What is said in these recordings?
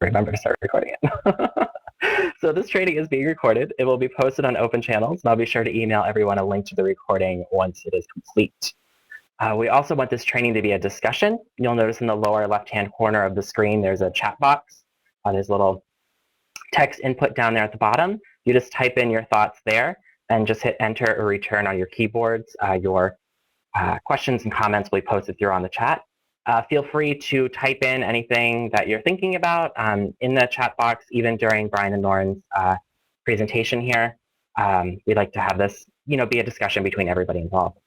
remember to start recording it. So this training is being recorded. It will be posted on open channels, and I'll be sure to email everyone a link to the recording once it is complete. We also want this training to be a discussion. You'll notice in the lower left-hand corner of the screen, there's a chat box. There's a little text input down there at the bottom. You just type in your thoughts there and just hit enter or return on your keyboards. Your questions and comments will be posted through on the chat. Feel free to type in anything that you're thinking about in the chat box, even during Brian and Lauren's presentation here. We'd like to have this, be a discussion between everybody involved.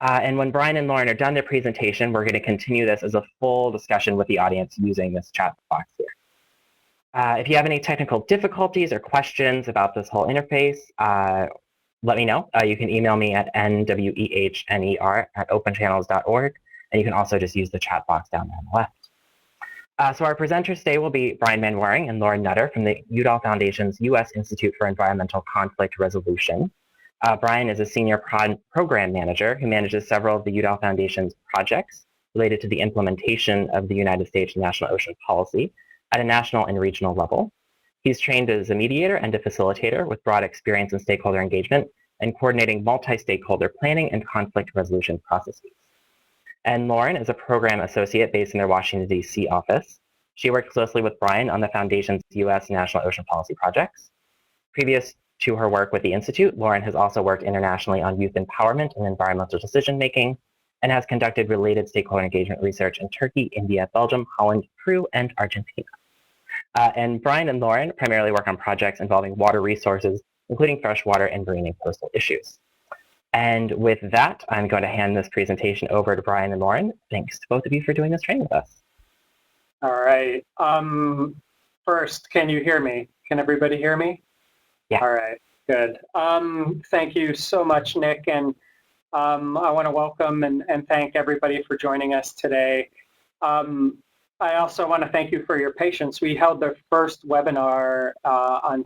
And when Brian and Lauren are done their presentation, we're going to continue this as a full discussion with the audience using this chat box here. If you have any technical difficulties or questions about this whole interface, let me know. You can email me at nwehner@openchannels.org, and you can also just use the chat box down there on the left. So our presenters today will be Brian Manwaring and Lauren Nutter from the Udall Foundation's U.S. Institute for Environmental Conflict Resolution. Brian is a senior program manager who manages several of the Udall Foundation's projects related to the implementation of the United States National Ocean Policy at a national and regional level. He's trained as a mediator and a facilitator with broad experience in stakeholder engagement and coordinating multi-stakeholder planning and conflict resolution processes. And Lauren is a program associate based in their Washington, D.C. office. She worked closely with Brian on the Foundation's U.S. National Ocean Policy projects. Previous to her work with the Institute, Lauren has also worked internationally on youth empowerment and environmental decision-making, and has conducted related stakeholder engagement research in Turkey, India, Belgium, Holland, Peru, and Argentina. And Brian and Lauren primarily work on projects involving water resources, including freshwater and marine and coastal issues. And with that, I'm going to hand this presentation over to Brian and Lauren. Thanks to both of you for doing this training with us. All right. First, can you hear me? Can everybody hear me? Yeah. All right, good. Thank you so much, Nick. And I want to welcome and thank everybody for joining us today. I also want to thank you for your patience. We held the first webinar on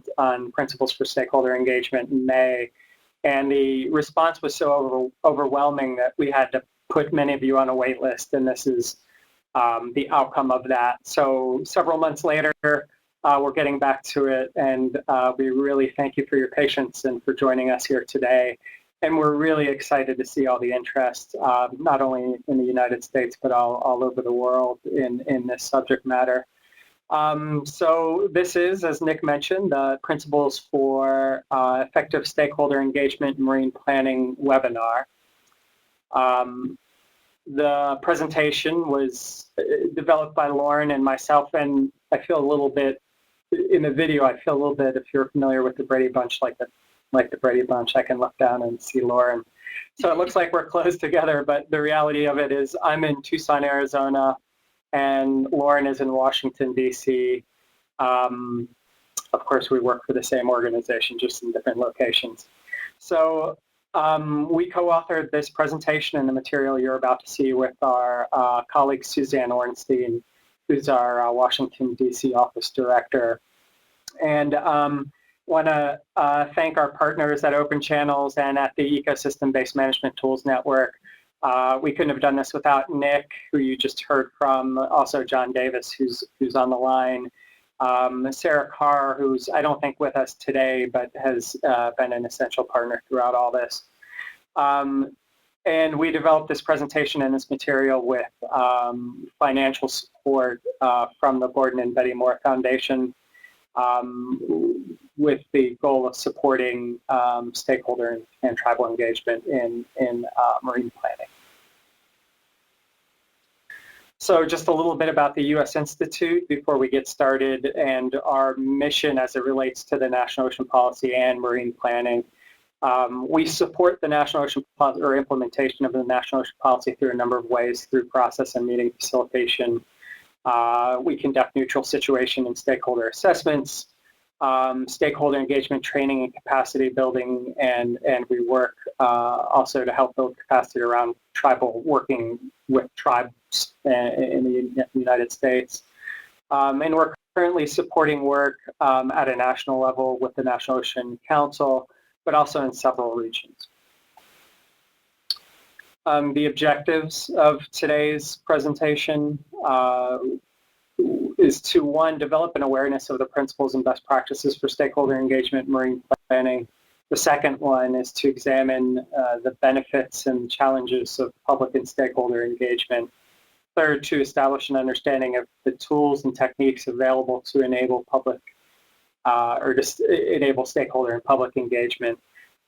principles for stakeholder engagement in May, and the response was so overwhelming that we had to put many of you on a wait list, and this is the outcome of that. So several months later, we're getting back to it, and we really thank you for your patience and for joining us here today. And we're really excited to see all the interest, not only in the United States, but all over the world in this subject matter. So this is, as Nick mentioned, the Principles for Effective Stakeholder Engagement in Marine Planning webinar. The presentation was developed by Lauren and myself, and I feel a little bit, in the video, I feel a little bit, if you're familiar with the Brady Bunch, like the Brady Bunch, I can look down and see Lauren. So it looks like we're close together, but the reality of it is I'm in Tucson, Arizona, and Lauren is in Washington, D.C. Of course, we work for the same organization, just in different locations. So we co-authored this presentation and the material you're about to see with our colleague Suzanne Ornstein, who's our Washington, D.C. office director. And want to thank our partners at Open Channels and at the Ecosystem-Based Management Tools Network. We couldn't have done this without Nick, who you just heard from, also John Davis, who's on the line, Sarah Carr, who's I don't think with us today, but has been an essential partner throughout all this. And we developed this presentation and this material with financial support from the Gordon and Betty Moore Foundation, with the goal of supporting stakeholder and tribal engagement in marine planning. So just a little bit about the U.S. Institute before we get started and our mission as it relates to the National Ocean Policy and marine planning. We support the National Ocean Policy or implementation of the National Ocean Policy through a number of ways, through process and meeting facilitation. We conduct neutral situation and stakeholder assessments, stakeholder engagement training and capacity building, and we work also to help build capacity around tribal, working with tribes in the United States. And we're currently supporting work at a national level with the National Ocean Council, but also in several regions. The objectives of today's presentation, is to, one, develop an awareness of the principles and best practices for stakeholder engagement in marine planning. The second one is to examine the benefits and challenges of public and stakeholder engagement. Third, to establish an understanding of the tools and techniques available to enable public or just enable stakeholder and public engagement.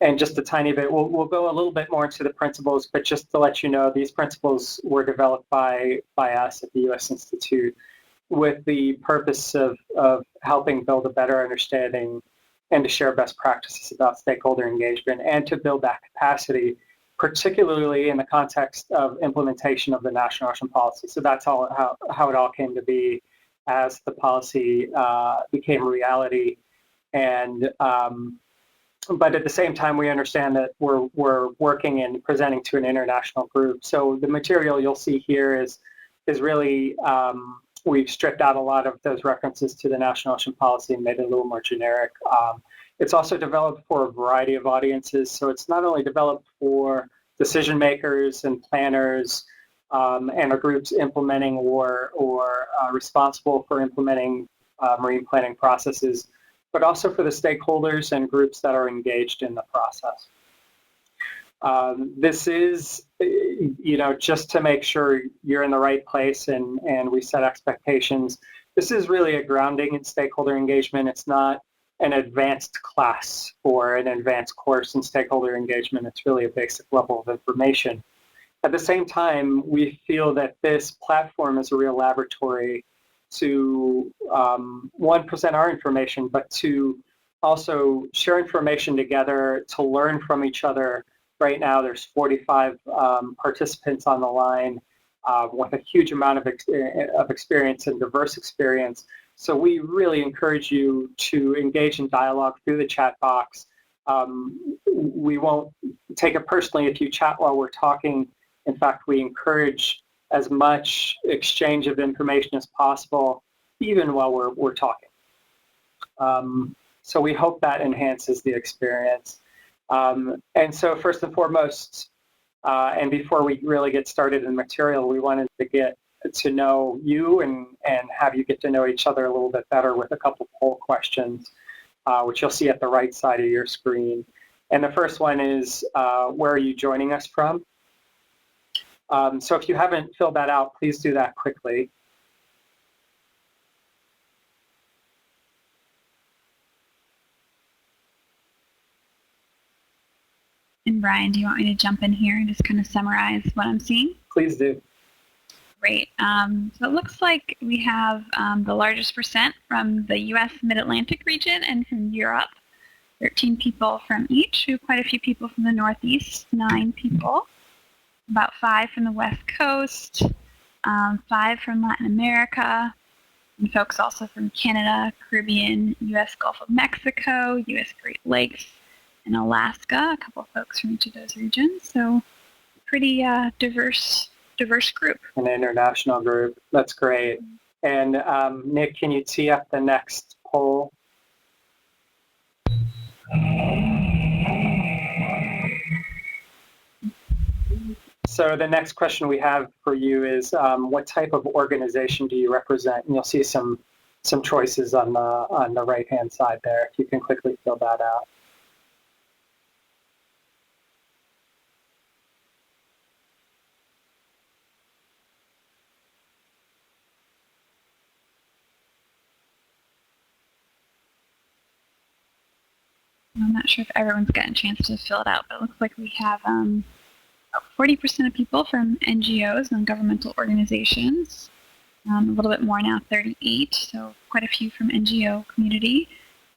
And just a tiny bit, we'll go a little bit more into the principles, but just to let you know, these principles were developed by us at the U.S. Institute with the purpose of helping build a better understanding and to share best practices about stakeholder engagement and to build that capacity, particularly in the context of implementation of the National Ocean Policy. So that's how it all came to be as the policy became reality. And but at the same time, we understand that we're working and presenting to an international group. So the material you'll see here is really, we've stripped out a lot of those references to the National Ocean Policy and made it a little more generic. It's also developed for a variety of audiences. So it's not only developed for decision makers and planners and our groups implementing or responsible for implementing marine planning processes, but also for the stakeholders and groups that are engaged in the process. This is, just to make sure you're in the right place and we set expectations. This is really a grounding in stakeholder engagement. It's not an advanced class or an advanced course in stakeholder engagement. It's really a basic level of information. At the same time, we feel that this platform is a real laboratory to, one, present our information, but to also share information together, to learn from each other. Right now, there's 45 participants on the line with a huge amount of experience and diverse experience. So we really encourage you to engage in dialogue through the chat box. We won't take it personally if you chat while we're talking. In fact, we encourage as much exchange of information as possible, even while we're talking. So we hope that enhances the experience. And so first and foremost, and before we really get started in material, we wanted to get to know you and have you get to know each other a little bit better with a couple poll questions, which you'll see at the right side of your screen. And the first one is, where are you joining us from? So if you haven't filled that out, please do that quickly. And Brian, do you want me to jump in here and just kind of summarize what I'm seeing? Please do. Great. So it looks like we have the largest percent from the U.S. Mid-Atlantic region and from Europe, 13 people from each. We have quite a few people from the Northeast, 9 people, about 5 from the West Coast, 5 from Latin America, and folks also from Canada, Caribbean, U.S. Gulf of Mexico, U.S. Great Lakes, and Alaska, a couple of folks from each of those regions. So pretty diverse group. An international group. That's great. And Nick, can you tee up the next poll? So the next question we have for you is, what type of organization do you represent? And you'll see some choices on the right-hand side there, if you can quickly fill that out. I'm not sure if everyone's gotten a chance to fill it out, but it looks like we have about 40% of people from NGOs, non-governmental organizations, a little bit more now, 38, so quite a few from NGO community,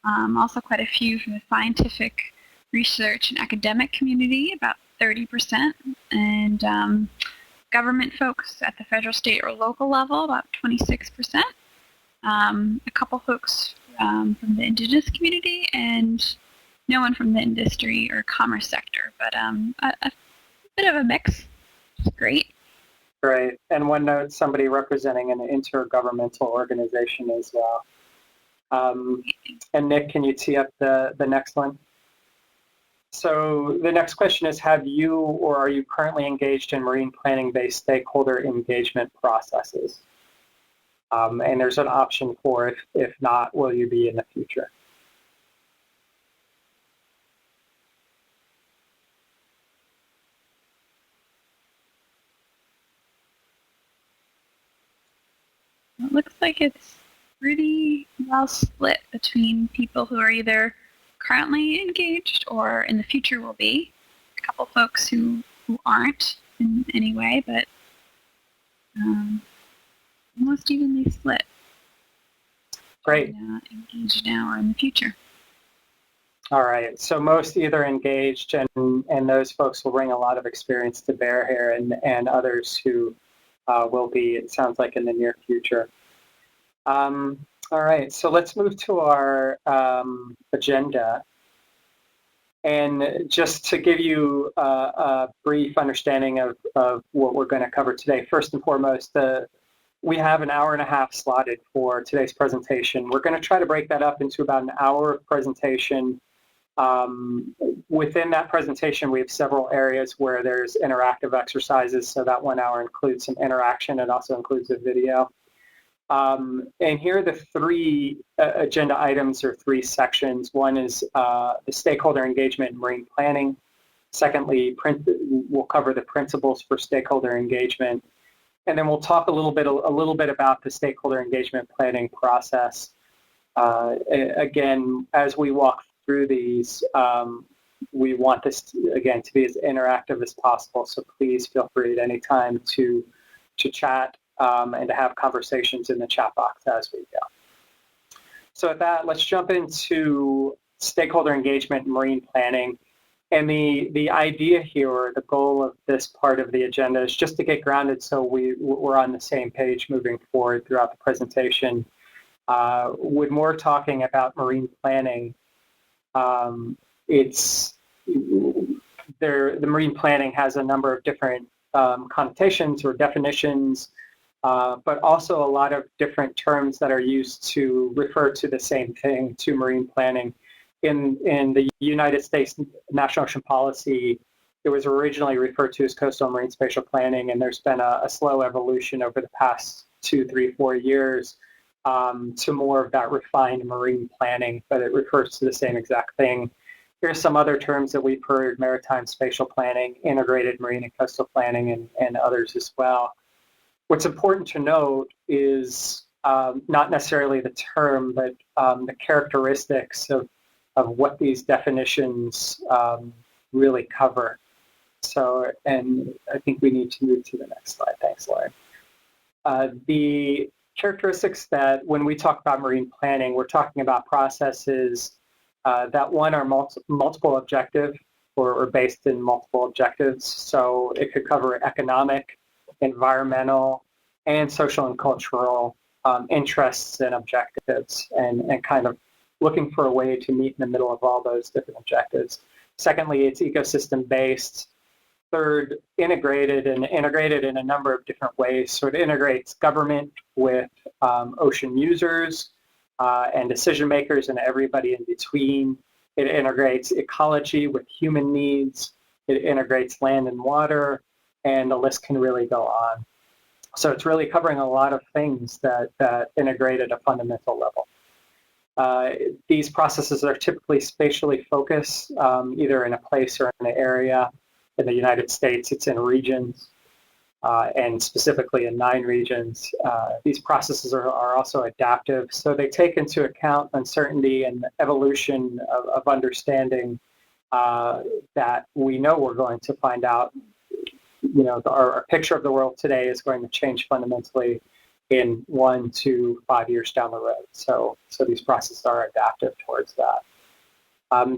also quite a few from the scientific research and academic community, about 30%, and government folks at the federal, state, or local level, about 26%, a couple folks from the indigenous community, and no one from the industry or commerce sector, but a bit of a mix, which is great. Great. And one note, somebody representing an intergovernmental organization as well. And Nick, can you tee up the next one? So the next question is, have you or are you currently engaged in marine planning-based stakeholder engagement processes? And there's an option for if not, will you be in the future? It looks like it's pretty well split between people who are either currently engaged or in the future will be. A couple folks who aren't in any way, but almost evenly split. Great. Engaged now or in the future. All right. So most either engaged, and those folks will bring a lot of experience to bear here, and others who will be, it sounds like, in the near future. All right. So let's move to our agenda. And just to give you a brief understanding of what we're going to cover today, first and foremost, we have an hour and a half slotted for today's presentation. We're going to try to break that up into about an hour of presentation. Within that presentation, we have several areas where there's interactive exercises, so that 1 hour includes some interaction. It also includes a video. And here are the three agenda items, or three sections. One is the stakeholder engagement and marine planning. Secondly, we'll cover the principles for stakeholder engagement. And then we'll talk a little bit about the stakeholder engagement planning process. Again, as we walk through these, we want this, again, to be as interactive as possible. So please feel free at any time to chat and to have conversations in the chat box as we go. So with that, let's jump into stakeholder engagement and marine planning. And the idea here, or the goal of this part of the agenda, is just to get grounded so we're on the same page moving forward throughout the presentation. With more talking about marine planning, the marine planning has a number of different connotations or definitions, but also a lot of different terms that are used to refer to the same thing, to marine planning. In the United States National Ocean Policy, it was originally referred to as coastal marine spatial planning, and there's been a slow evolution over the past 2, 3, 4 years to more of that refined marine planning, but it refers to the same exact thing. Here's some other terms that we've heard: maritime spatial planning, integrated marine and coastal planning, and others as well. What's important to note is not necessarily the term, but the characteristics of what these definitions really cover. So, and I think we need to move to the next slide. Thanks, Lauren. The characteristics that when we talk about marine planning, we're talking about processes that, one, are multiple objective or based in multiple objectives. So it could cover economic, environmental, and social and cultural interests and objectives, and kind of looking for a way to meet in the middle of all those different objectives. Secondly, it's ecosystem-based. Third, integrated in a number of different ways. So it integrates government with ocean users and decision makers and everybody in between. It integrates ecology with human needs. It integrates land and water, and the list can really go on. So it's really covering a lot of things that integrate at a fundamental level. These processes are typically spatially focused, either in a place or in an area. In the United States, it's in regions, and specifically in 9 regions. These processes are also adaptive, so they take into account uncertainty and evolution of understanding that we know we're going to find out. You know, our picture of the world today is going to change fundamentally in 1 to 5 years down the road. So these processes are adaptive towards that.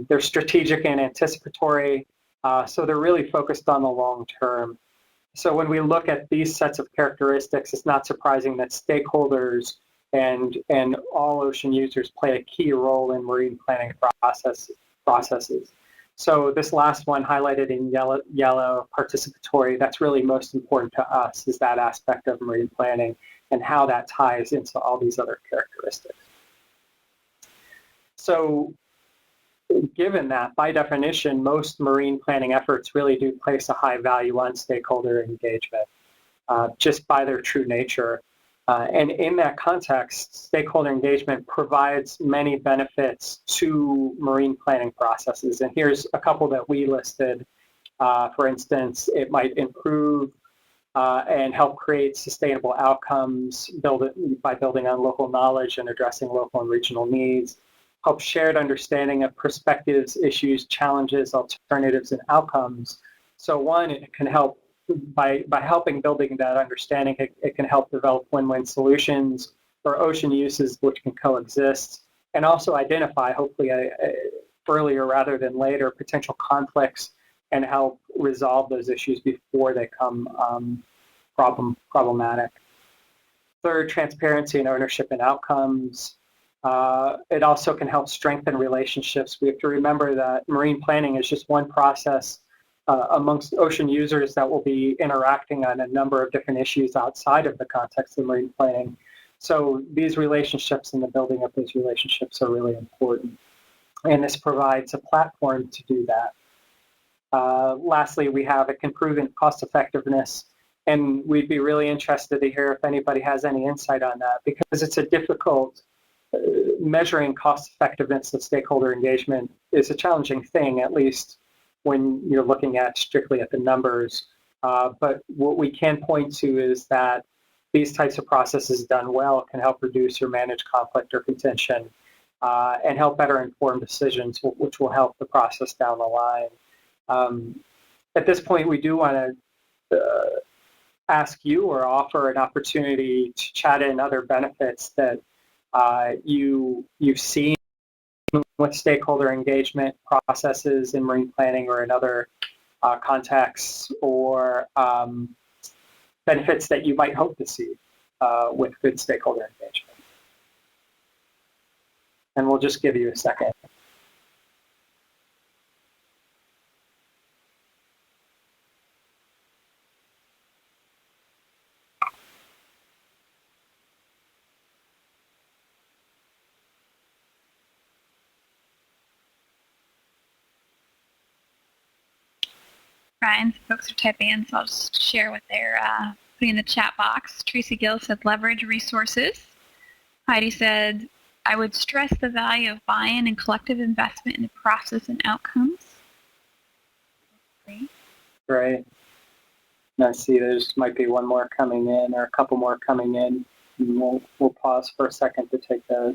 They're strategic and anticipatory, so they're really focused on the long term. So when we look at these sets of characteristics, it's not surprising that stakeholders and all ocean users play a key role in marine planning processes. So this last one, highlighted in yellow, participatory, that's really most important to us, is that aspect of marine planning and how that ties into all these other characteristics. So given that, by definition, most marine planning efforts really do place a high value on stakeholder engagement, just by their true nature. And in that context, stakeholder engagement provides many benefits to marine planning processes. And here's a couple that we listed. For instance, it might improve and help create sustainable outcomes by building on local knowledge and addressing local and regional needs, help shared understanding of perspectives, issues, challenges, alternatives, and outcomes. So one, it can help by helping building that understanding, it can help develop win-win solutions for ocean uses which can coexist, and also identify, hopefully earlier rather than later, potential conflicts and help resolve those issues before they become problematic. Third, transparency and ownership and outcomes. It also can help strengthen relationships. We have to remember that marine planning is just one process amongst ocean users that will be interacting on a number of different issues outside of the context of marine planning. So these relationships and the building of those relationships are really important. And this provides a platform to do that. Lastly, we have it can prove in cost effectiveness. And we'd be really interested to hear if anybody has any insight on that, because it's a difficult measuring cost effectiveness of stakeholder engagement is a challenging thing, at least when you're looking at strictly at the numbers. But what we can point to is that these types of processes done well can help reduce or manage conflict or contention and help better inform decisions, which will help the process down the line. At this point, we do want to ask you or offer an opportunity to chat in other benefits that you've seen with stakeholder engagement processes in marine planning or in other contexts, or benefits that you might hope to see with good stakeholder engagement. And we'll just give you a second. Ryan, folks are typing in, so I'll just share what they're putting in the chat box. Tracy Gill said leverage resources. Heidi said, I would stress the value of buy-in and collective investment in the process and outcomes. Great. Great. Now, see, there's might be one more coming in or a couple more coming in. And we'll pause for a second to take those.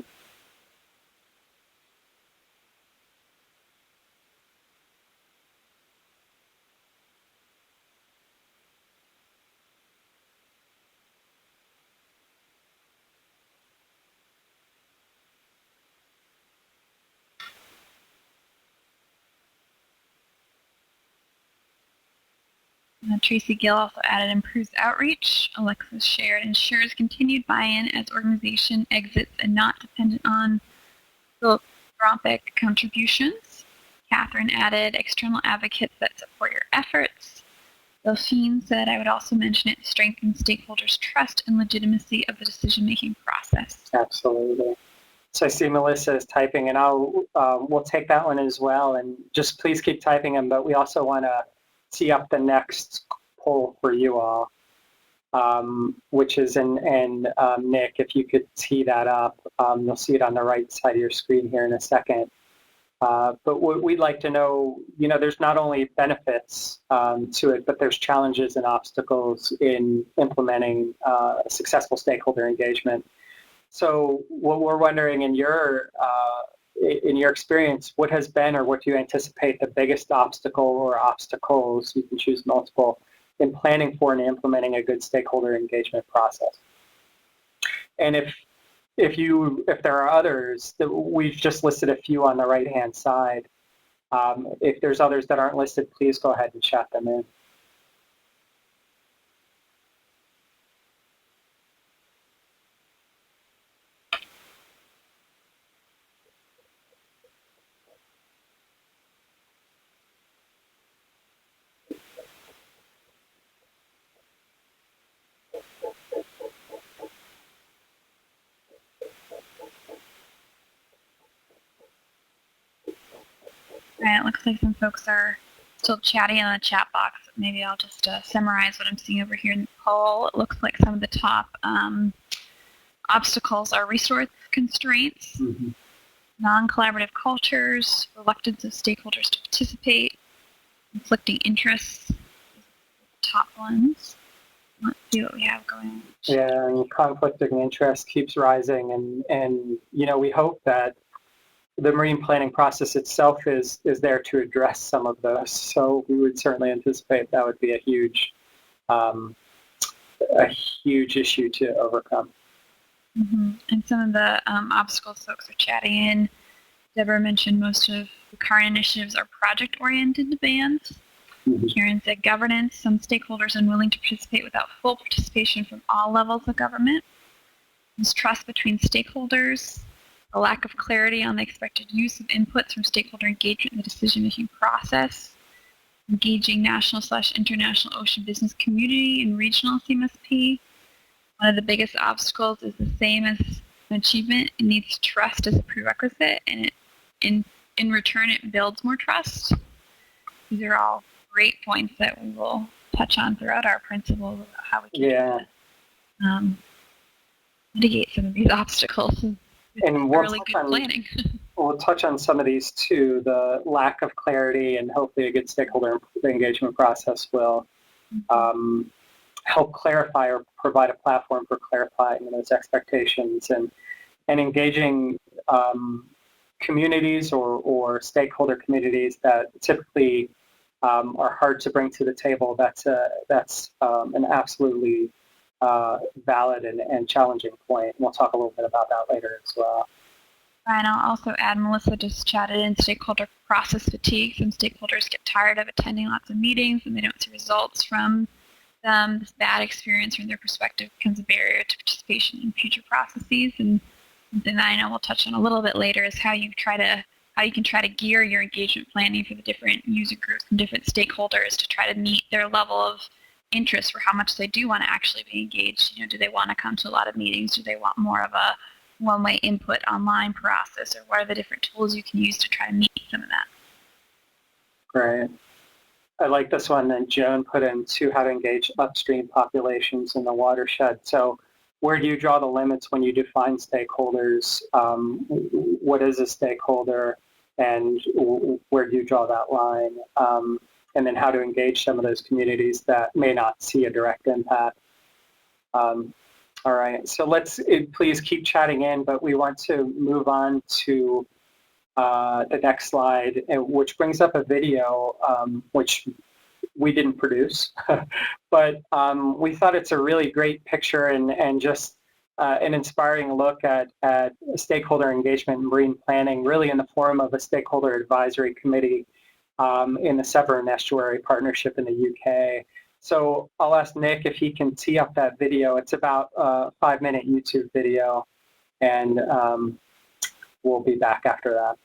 Tracy Gill also added improves outreach. Alexis shared ensures continued buy-in as organization exits and not dependent on philanthropic contributions. Catherine added external advocates that support your efforts. Delphine said, I would also mention it strengthens stakeholders' trust and legitimacy of the decision-making process. Absolutely. So I see Melissa is typing, and we'll take that one as well. And just please keep typing them, but we also want to tee up the next poll for you all, which is, and Nick, if you could tee that up, you'll see it on the right side of your screen here in a second. But what we'd like to know, there's not only benefits to it, but there's challenges and obstacles in implementing successful stakeholder engagement. So what we're wondering in your experience, what has been or what do you anticipate the biggest obstacle or obstacles, you can choose multiple, in planning for and implementing a good stakeholder engagement process? And if there are others, we've just listed a few on the right-hand side. If there's others that aren't listed, please go ahead and chat them in. Right, it looks like some folks are still chatting in the chat box. Maybe I'll just summarize what I'm seeing over here in the poll. It looks like some of the top Obstacles are resource constraints, non-collaborative cultures, reluctance of stakeholders to participate, conflicting interests, top ones. Let's see what we have going on. Yeah, and conflicting interest keeps rising, and we hope that the marine planning process itself is there to address some of those. So we would certainly anticipate that would be a huge issue to overcome. And some of the obstacles folks are chatting in. Deborah mentioned most of the current initiatives are project-oriented demands. Karen said governance. Some stakeholders unwilling to participate without full participation from all levels of government. Mistrust between stakeholders. A lack of clarity on the expected use of inputs from stakeholder engagement in the decision-making process. Engaging national/international ocean business community and regional CMSP. One of the biggest obstacles is the same as an achievement. It needs trust as a prerequisite, and in return, it builds more trust. These are all great points that we will touch on throughout our principles about how we can mitigate some of these obstacles. And planning. We'll touch on some of these too. The lack of clarity, and hopefully a good stakeholder engagement process will help clarify or provide a platform for clarifying those expectations and engaging communities or stakeholder communities that typically are hard to bring to the table. That's an absolutely valid and challenging point. We'll talk a little bit about that later as well. And I'll also add, Melissa just chatted in stakeholder process fatigue. Some stakeholders get tired of attending lots of meetings and they don't see results from them. This bad experience from their perspective becomes a barrier to participation in future processes. And something that I know we'll touch on a little bit later is how you can try to gear your engagement planning for the different user groups and different stakeholders to try to meet their level of interest for how much they do want to actually be engaged. Do they want to come to a lot of meetings? Do they want more of a one-way input online process? Or what are the different tools you can use to try to meet some of that? Great. I like this one that Joan put into how to engage upstream populations in the watershed. So where do you draw the limits when you define stakeholders? What is a stakeholder, and where do you draw that line? And then how to engage some of those communities that may not see a direct impact. All right, so please keep chatting in, but we want to move on to the next slide, which brings up a video, which we didn't produce, but we thought it's a really great picture and just an inspiring look at stakeholder engagement and marine planning, really in the form of a stakeholder advisory committee in the Severn Estuary Partnership in the UK. So I'll ask Nick if he can tee up that video. It's about a 5-minute YouTube video, and we'll be back after that.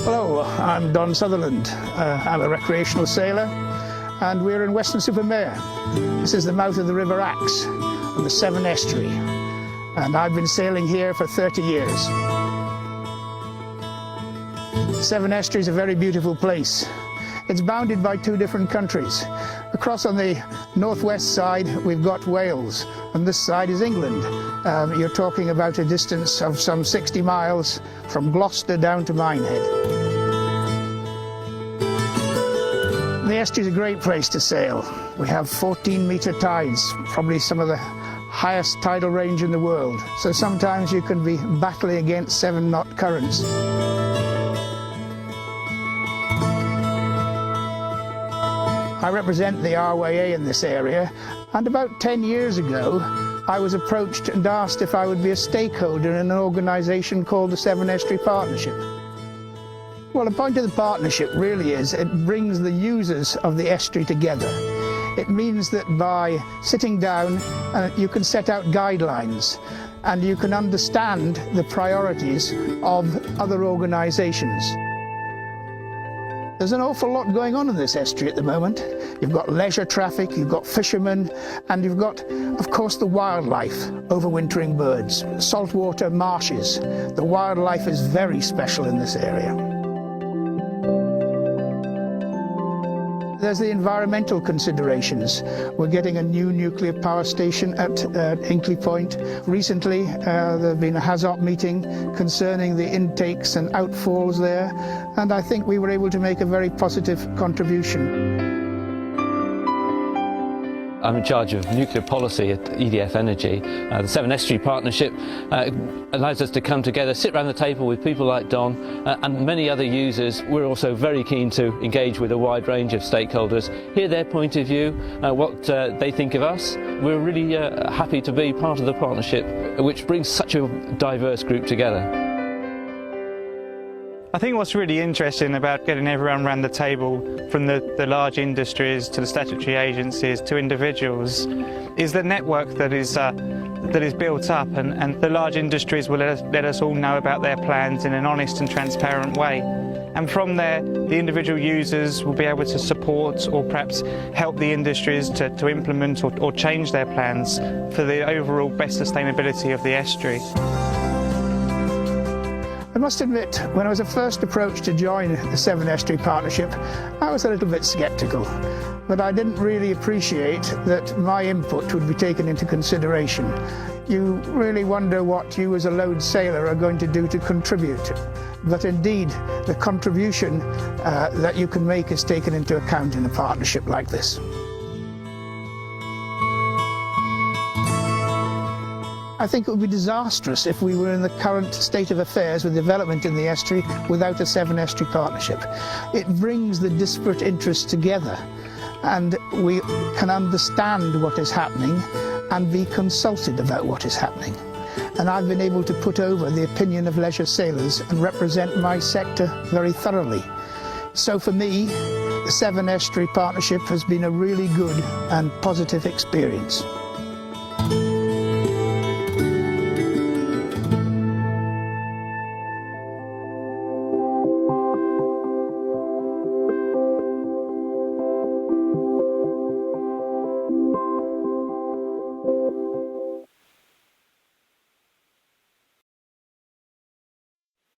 Hello, I'm Don Sutherland. I'm a recreational sailor, and we're in Weston-super-Mare. This is the mouth of the River Axe on the Severn Estuary, and I've been sailing here for 30 years. Severn Estuary is a very beautiful place. It's bounded by 2 different countries. Across on the northwest side, we've got Wales, and this side is England. You're talking about a distance of some 60 miles from Gloucester down to Minehead. The estuary is a great place to sail. We have 14-meter tides, probably some of the highest tidal range in the world. So sometimes you can be battling against 7-knot currents. I represent the RYA in this area, And about 10 years ago, I was approached and asked if I would be a stakeholder in an organisation called the Severn Estuary Partnership. Well, the point of the partnership really is it brings the users of the estuary together. It means that by sitting down, you can set out guidelines and you can understand the priorities of other organisations. There's an awful lot going on in this estuary at the moment. You've got leisure traffic, you've got fishermen, and you've got, of course, the wildlife, overwintering birds, saltwater marshes. The wildlife is very special in this area. There's the environmental considerations. We're getting a new nuclear power station at Hinkley Point. Recently, there have been a HAZOP meeting concerning the intakes and outfalls there, and I think we were able to make a very positive contribution. I'm in charge of nuclear policy at EDF Energy. The Severn Estuary Partnership allows us to come together, sit around the table with people like Don and many other users. We're also very keen to engage with a wide range of stakeholders, hear their point of view, what they think of us. We're really happy to be part of the partnership, which brings such a diverse group together. I think what's really interesting about getting everyone around the table, from the large industries to the statutory agencies to individuals, is the network that is built up, and the large industries will let us all know about their plans in an honest and transparent way. And from there, the individual users will be able to support or perhaps help the industries to implement or change their plans for the overall best sustainability of the estuary. I must admit, when I was first approached to join the Severn Estuary Partnership, I was a little bit sceptical, but I didn't really appreciate that my input would be taken into consideration. You really wonder what you as a lone sailor are going to do to contribute, but indeed the contribution that you can make is taken into account in a partnership like this. I think it would be disastrous if we were in the current state of affairs with development in the estuary without a Severn Estuary Partnership. It brings the disparate interests together, and we can understand what is happening and be consulted about what is happening. And I've been able to put over the opinion of leisure sailors and represent my sector very thoroughly. So for me, the Severn Estuary Partnership has been a really good and positive experience.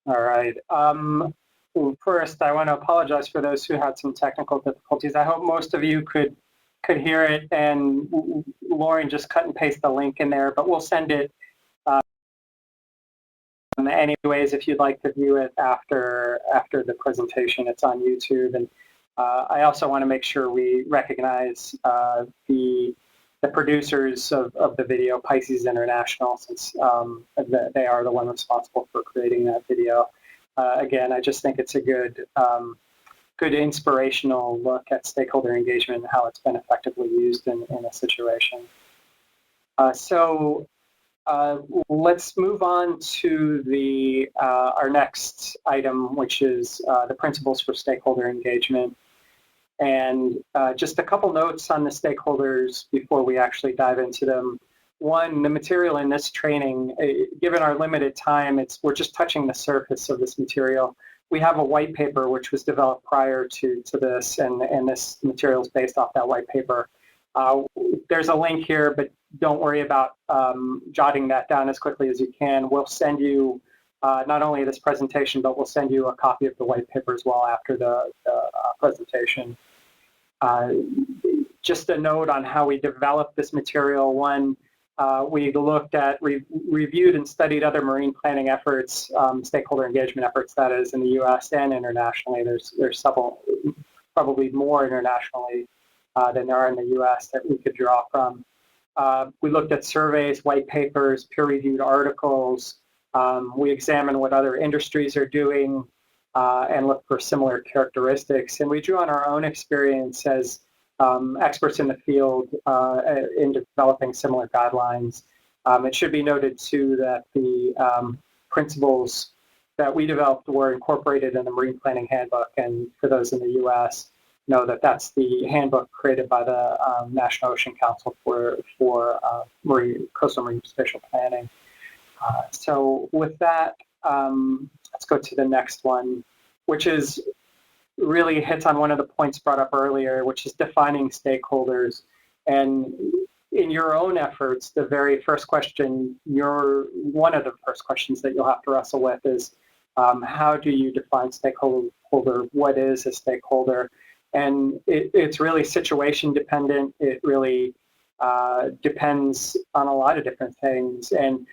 All right. First, I want to apologize for those who had some technical difficulties. I hope most of you could hear it, and Lauren just cut and paste the link in there, but we'll send it anyways if you'd like to view it after the presentation. It's on YouTube, and I also want to make sure we recognize the producers of the video, Pisces International, since they are the one responsible for creating that video. Again, I just think it's a good inspirational look at stakeholder engagement and how it's been effectively used in a situation. So let's move on to our next item, which is the principles for stakeholder engagement. And just a couple notes on the stakeholders before we actually dive into them. One, the material in this training, given our limited time, we're just touching the surface of this material. We have a white paper which was developed prior to this, and this material is based off that white paper. There's a link here, but don't worry about jotting that down as quickly as you can. We'll send you not only this presentation, but we'll send you a copy of the white paper as well after the presentation. Just a note on how we developed this material. One, we looked at, reviewed and studied other marine planning efforts, stakeholder engagement efforts, that is, in the U.S. and internationally. There's several, probably more internationally than there are in the U.S. that we could draw from. We looked at surveys, white papers, peer-reviewed articles. We examined what other industries are doing and looked for similar characteristics. And we drew on our own experience as experts in the field in developing similar guidelines. It should be noted, too, that the principles that we developed were incorporated in the Marine Planning Handbook, and for those in the U.S., know that that's the handbook created by the National Ocean Council for coastal marine spatial planning. So with that, let's go to the next one, which is really hits on one of the points brought up earlier, which is defining stakeholders. And in your own efforts, the very first question, one of the first questions that you'll have to wrestle with is, how do you define stakeholder? What is a stakeholder? And it's really situation dependent. It really depends on a lot of different things. And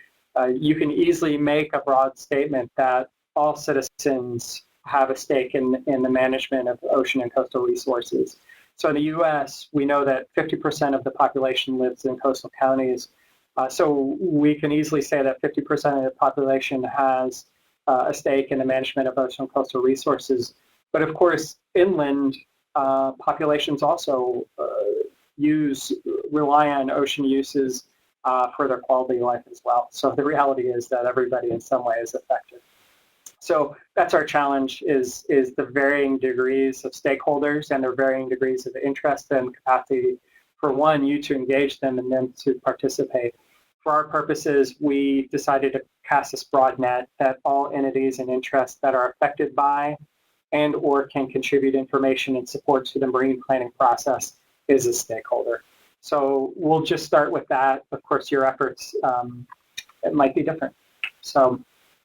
you can easily make a broad statement that all citizens have a stake in the management of ocean and coastal resources. So in the U.S., we know that 50% of the population lives in coastal counties. So we can easily say that 50% of the population has a stake in the management of ocean and coastal resources. But of course, inland populations also rely on ocean uses for their quality of life as well. So the reality is that everybody in some way is affected. So that's our challenge, is the varying degrees of stakeholders and their varying degrees of interest and capacity for you to engage them and them to participate. For our purposes, we decided to cast this broad net that all entities and interests that are affected by and or can contribute information and support to the marine planning process is a stakeholder. So we'll just start with that. Of course, your efforts, it might be different. So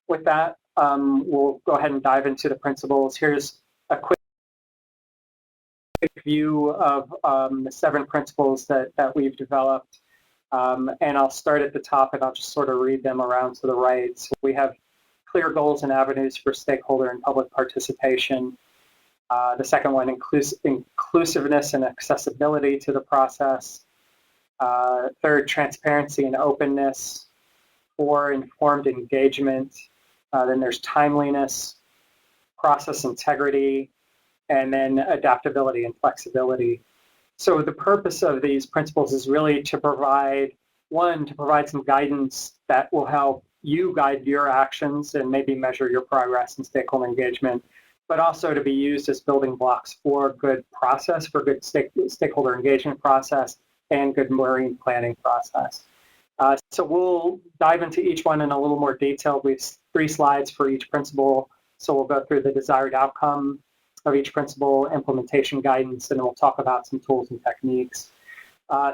with that, we'll go ahead and dive into the principles. Here's a quick view of the 7 principles that we've developed. And I'll start at the top and I'll just sort of read them around to the right. So we have clear goals and avenues for stakeholder and public participation. The second one, inclusiveness and accessibility to the process. Third, transparency and openness. 4, informed engagement. Then there's timeliness, process integrity, and then adaptability and flexibility. So the purpose of these principles is really to provide some guidance that will help you guide your actions and maybe measure your progress in stakeholder engagement, but also to be used as building blocks for good process, for good stakeholder engagement process, and good marine planning process. So we'll dive into each one in a little more detail. We have 3 slides for each principle. So we'll go through the desired outcome of each principle, implementation guidance, and then we'll talk about some tools and techniques.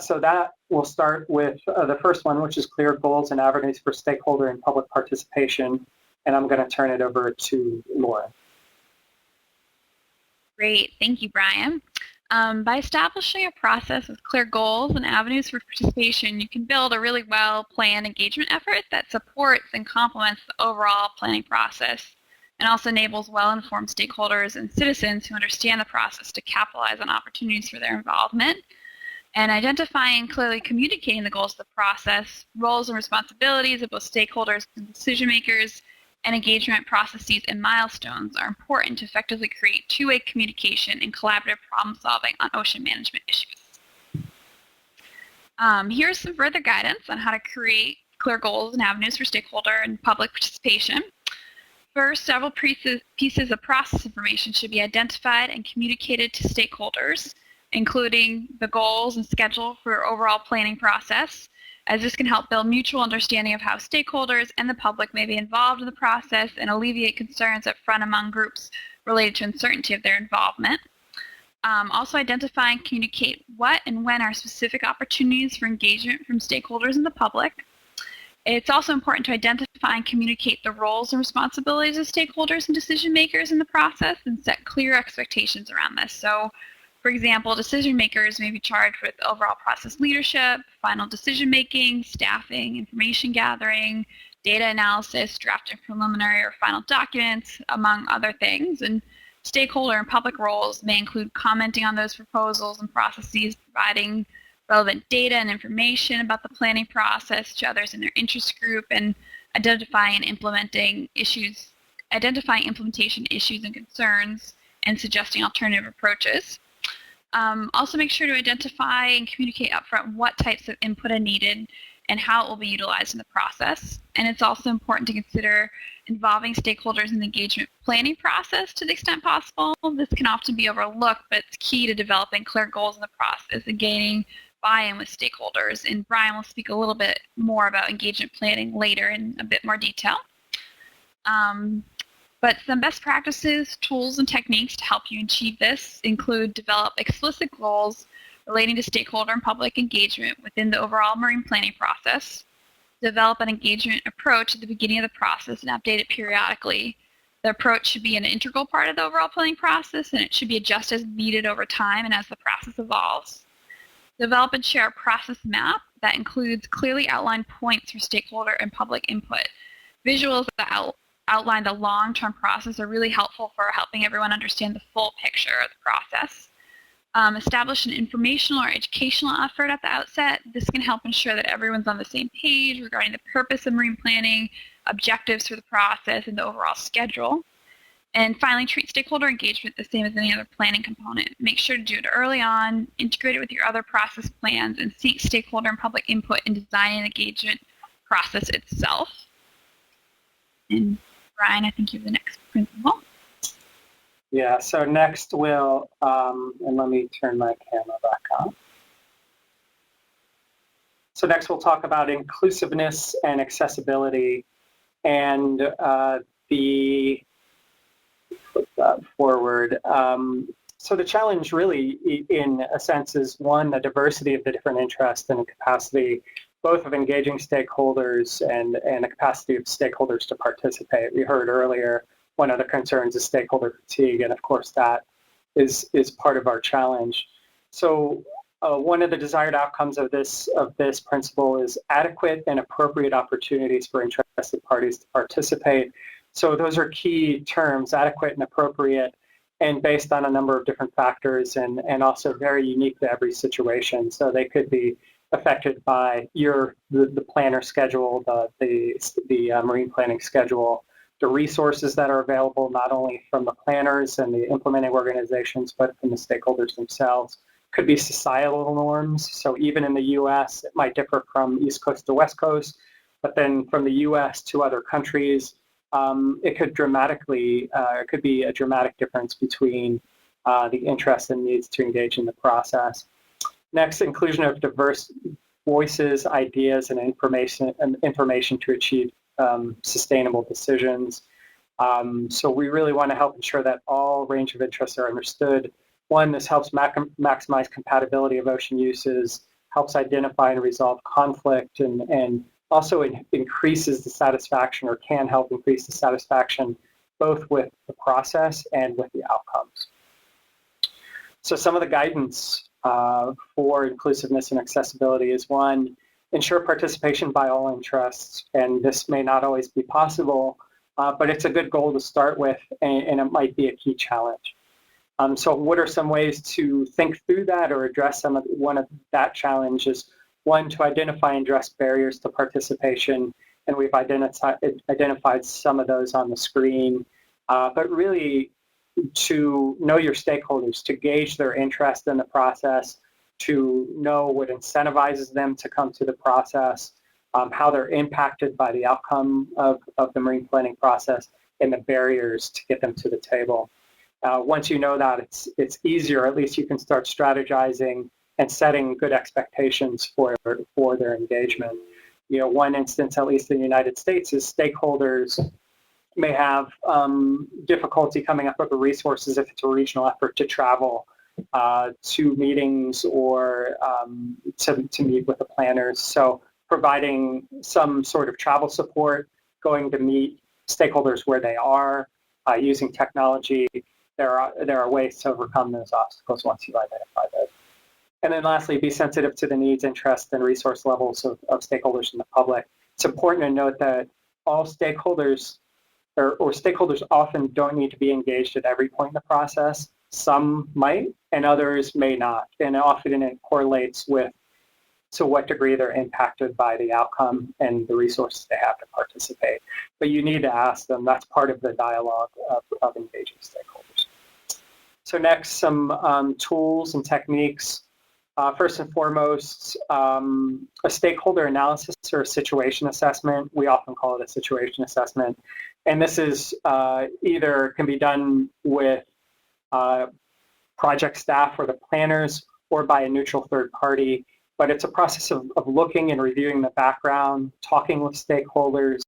So that we'll start with the first one, which is clear goals and avenues for stakeholder and public participation. And I'm going to turn it over to Lauren. Great. Thank you, Brian. By establishing a process with clear goals and avenues for participation, you can build a really well-planned engagement effort that supports and complements the overall planning process and also enables well-informed stakeholders and citizens who understand the process to capitalize on opportunities for their involvement. And identifying and clearly communicating the goals of the process, roles and responsibilities of both stakeholders and decision makers, and engagement processes and milestones are important to effectively create two-way communication and collaborative problem solving on ocean management issues. Here's some further guidance on how to create clear goals and avenues for stakeholder and public participation. First, several pieces of process information should be identified and communicated to stakeholders, including the goals and schedule for your overall planning process, as this can help build mutual understanding of how stakeholders and the public may be involved in the process and alleviate concerns up front among groups related to uncertainty of their involvement. Also identify and communicate what and when are specific opportunities for engagement from stakeholders and the public. It's also important to identify and communicate the roles and responsibilities of stakeholders and decision makers in the process and set clear expectations around this. So, for example, decision makers may be charged with overall process leadership, final decision making, staffing, information gathering, data analysis, drafting preliminary or final documents, among other things. And stakeholder and public roles may include commenting on those proposals and processes, providing relevant data and information about the planning process to others in their interest group, and identifying implementation issues and concerns, and suggesting alternative approaches. Also make sure to identify and communicate upfront what types of input are needed and how it will be utilized in the process. And it's also important to consider involving stakeholders in the engagement planning process to the extent possible. This can often be overlooked, but it's key to developing clear goals in the process and gaining buy-in with stakeholders. And Brian will speak a little bit more about engagement planning later in a bit more detail. But some best practices, tools, and techniques to help you achieve this include develop explicit goals relating to stakeholder and public engagement within the overall marine planning process, develop an engagement approach at the beginning of the process and update it periodically. The approach should be an integral part of the overall planning process, and it should be adjusted as needed over time and as the process evolves. Develop and share a process map that includes clearly outlined points for stakeholder and public input. Visuals that outline the long-term process are really helpful for helping everyone understand the full picture of the process. Establish an informational or educational effort at the outset. This can help ensure that everyone's on the same page regarding the purpose of marine planning, objectives for the process, and the overall schedule. And finally, treat stakeholder engagement the same as any other planning component. Make sure to do it early on, integrate it with your other process plans, and seek stakeholder and public input in designing the engagement process itself. And Brian, I think you're the next principal. Yeah, so next we'll, and let me turn my camera back on. So next we'll talk about inclusiveness and accessibility, and flip that forward. So the challenge really, in a sense, is one, the diversity of the different interests and capacity, both of engaging stakeholders and the capacity of stakeholders to participate. We heard earlier, one of the concerns is stakeholder fatigue, and of course that is part of our challenge. So one of the desired outcomes of this principle is adequate and appropriate opportunities for interested parties to participate. So those are key terms, adequate and appropriate, and based on a number of different factors, and also very unique to every situation. So they could be affected by the planner schedule, the marine planning schedule, the resources that are available, not only from the planners and the implementing organizations, but from the stakeholders themselves. Could be societal norms. So even in the U.S., it might differ from East Coast to West Coast, but then from the U.S. to other countries, it could be a dramatic difference between the interests and needs to engage in the process. Next, inclusion of diverse voices, ideas, and information to achieve sustainable decisions. So we really want to help ensure that all range of interests are understood. One, this helps maximize compatibility of ocean uses, helps identify and resolve conflict, and also increases the satisfaction, or can help increase the satisfaction, both with the process and with the outcomes. So some of the guidance for inclusiveness and accessibility is, one, ensure participation by all interests, and this may not always be possible, but it's a good goal to start with, and it might be a key challenge. So what are some ways to think through that or address one of that challenge is, one, to identify and address barriers to participation, and we've identified some of those on the screen, but really to know your stakeholders, to gauge their interest in the process, to know what incentivizes them to come to the process, how they're impacted by the outcome of the marine planning process, and the barriers to get them to the table. Once you know that, it's easier. At least you can start strategizing and setting good expectations for their engagement. You know, one instance, at least in the United States, is stakeholders may have difficulty coming up with the resources if it's a regional effort to travel to meetings or to meet with the planners. So providing some sort of travel support, going to meet stakeholders where they are, using technology, there are ways to overcome those obstacles once you've identified those. And then lastly, be sensitive to the needs, interests, and resource levels of stakeholders in the public. It's important to note that all stakeholders or stakeholders often don't need to be engaged at every point in the process. Some might, and others may not. And often it correlates with to what degree they're impacted by the outcome and the resources they have to participate. But you need to ask them. That's part of the dialogue of engaging stakeholders. So next, some tools and techniques. First and foremost, a stakeholder analysis or a situation assessment. We often call it a situation assessment. And this is either can be done with project staff or the planners or by a neutral third party. But it's a process of looking and reviewing the background, talking with stakeholders,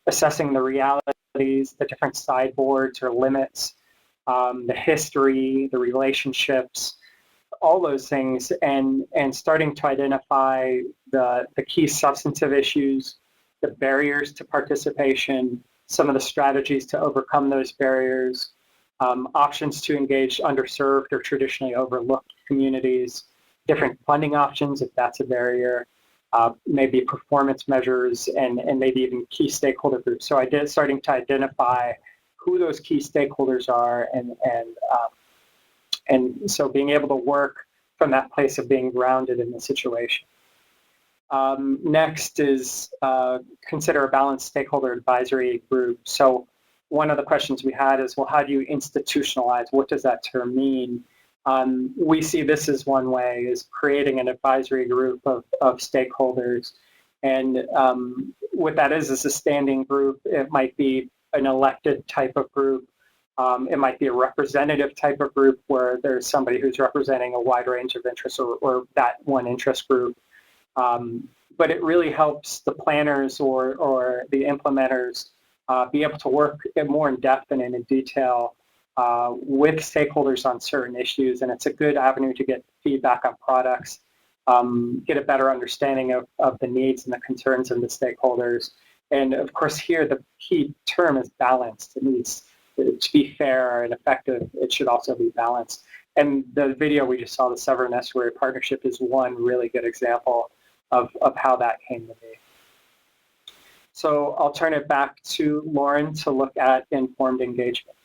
assessing the realities, the different sideboards or limits, the history, the relationships, all those things, and starting to identify the key substantive issues, the barriers to participation, some of the strategies to overcome those barriers, options to engage underserved or traditionally overlooked communities, different funding options if that's a barrier, maybe performance measures, and maybe even key stakeholder groups. So starting to identify who those key stakeholders are, and so being able to work from that place of being grounded in the situation. Next is consider a balanced stakeholder advisory group. So one of the questions we had is, well, how do you institutionalize? What does that term mean? We see this as one way, is creating an advisory group of stakeholders. And what that is a standing group. It might be an elected type of group. It might be a representative type of group where there's somebody who's representing a wide range of interests or that one interest group. But it really helps the planners or the implementers be able to work more in depth and in detail with stakeholders on certain issues, and it's a good avenue to get feedback on products, get a better understanding of the needs and the concerns of the stakeholders. And of course here the key term is balanced. It needs to be fair and effective. It should also be balanced. And the video we just saw, the Severn Estuary Partnership, is one really good example of how that came to be. So I'll turn it back to Lauren to look at informed engagement.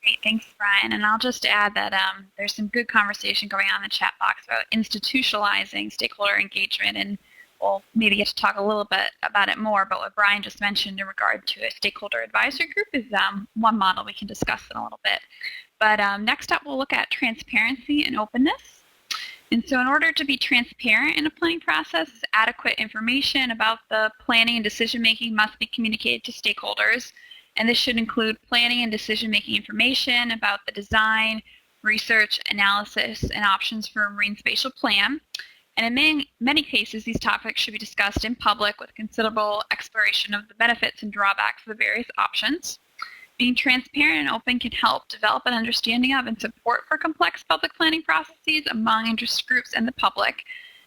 Great, thanks, Brian. And I'll just add that there's some good conversation going on in the chat box about institutionalizing stakeholder engagement, and we'll maybe get to talk a little bit about it more, but what Brian just mentioned in regard to a stakeholder advisory group is one model we can discuss in a little bit. But next up, we'll look at transparency and openness. And so in order to be transparent in a planning process, adequate information about the planning and decision-making must be communicated to stakeholders. And this should include planning and decision-making information about the design, research, analysis, and options for a marine spatial plan. And in many cases, these topics should be discussed in public with considerable exploration of the benefits and drawbacks of the various options. Being transparent and open can help develop an understanding of and support for complex public planning processes among interest groups and the public.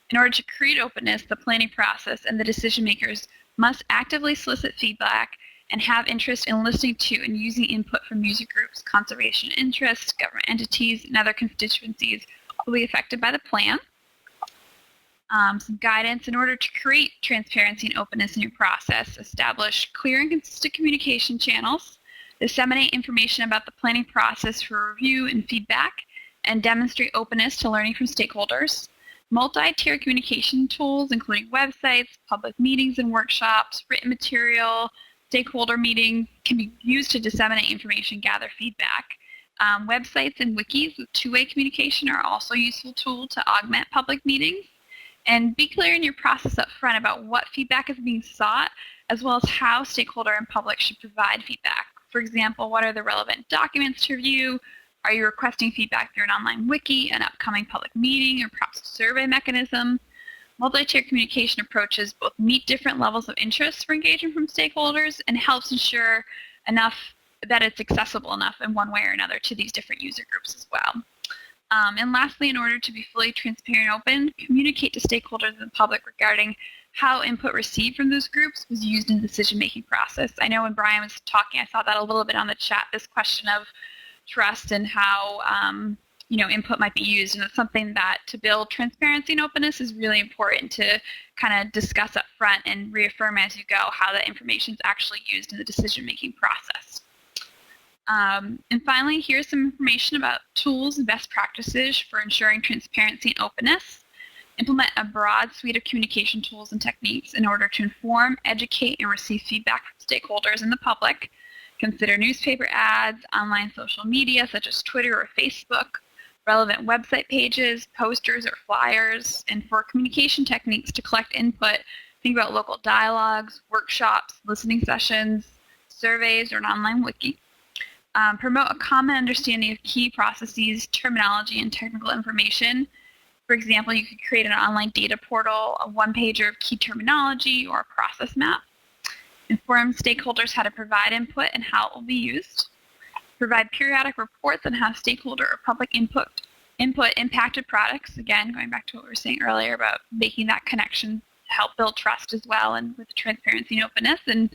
In order to create openness, the planning process and the decision makers must actively solicit feedback and have interest in listening to and using input from user groups, conservation interests, government entities, and other constituencies who will be affected by the plan. Some guidance: in order to create transparency and openness in your process, establish clear and consistent communication channels, disseminate information about the planning process for review and feedback, and demonstrate openness to learning from stakeholders. Multi-tier communication tools, including websites, public meetings and workshops, written material, stakeholder meeting, can be used to disseminate information, gather feedback. Websites and wikis with two-way communication are also a useful tool to augment public meetings. And be clear in your process up front about what feedback is being sought, as well as how stakeholder and public should provide feedback. For example, what are the relevant documents to review? Are you requesting feedback through an online wiki, an upcoming public meeting, or perhaps a survey mechanism? Multi-tier communication approaches both meet different levels of interest for engagement from stakeholders and helps ensure enough that it's accessible enough in one way or another to these different user groups as well. And lastly, in order to be fully transparent and open, communicate to stakeholders and the public regarding how input received from those groups was used in the decision-making process. I know when Brian was talking, I saw that a little bit on the chat, this question of trust and how input might be used. And it's something that, to build transparency and openness, is really important to kind of discuss up front and reaffirm as you go how that information is actually used in the decision-making process. And finally, here's some information about tools and best practices for ensuring transparency and openness. Implement a broad suite of communication tools and techniques in order to inform, educate, and receive feedback from stakeholders and the public. Consider newspaper ads, online social media such as Twitter or Facebook, relevant website pages, posters or flyers, and for communication techniques to collect input, think about local dialogues, workshops, listening sessions, surveys, or an online wiki. Promote a common understanding of key processes, terminology, and technical information. For example, you could create an online data portal, a one-pager of key terminology, or a process map. Inform stakeholders how to provide input and how it will be used. Provide periodic reports on how stakeholder or public input impacted products. Again, going back to what we were saying earlier about making that connection to help build trust as well, and with transparency and openness, and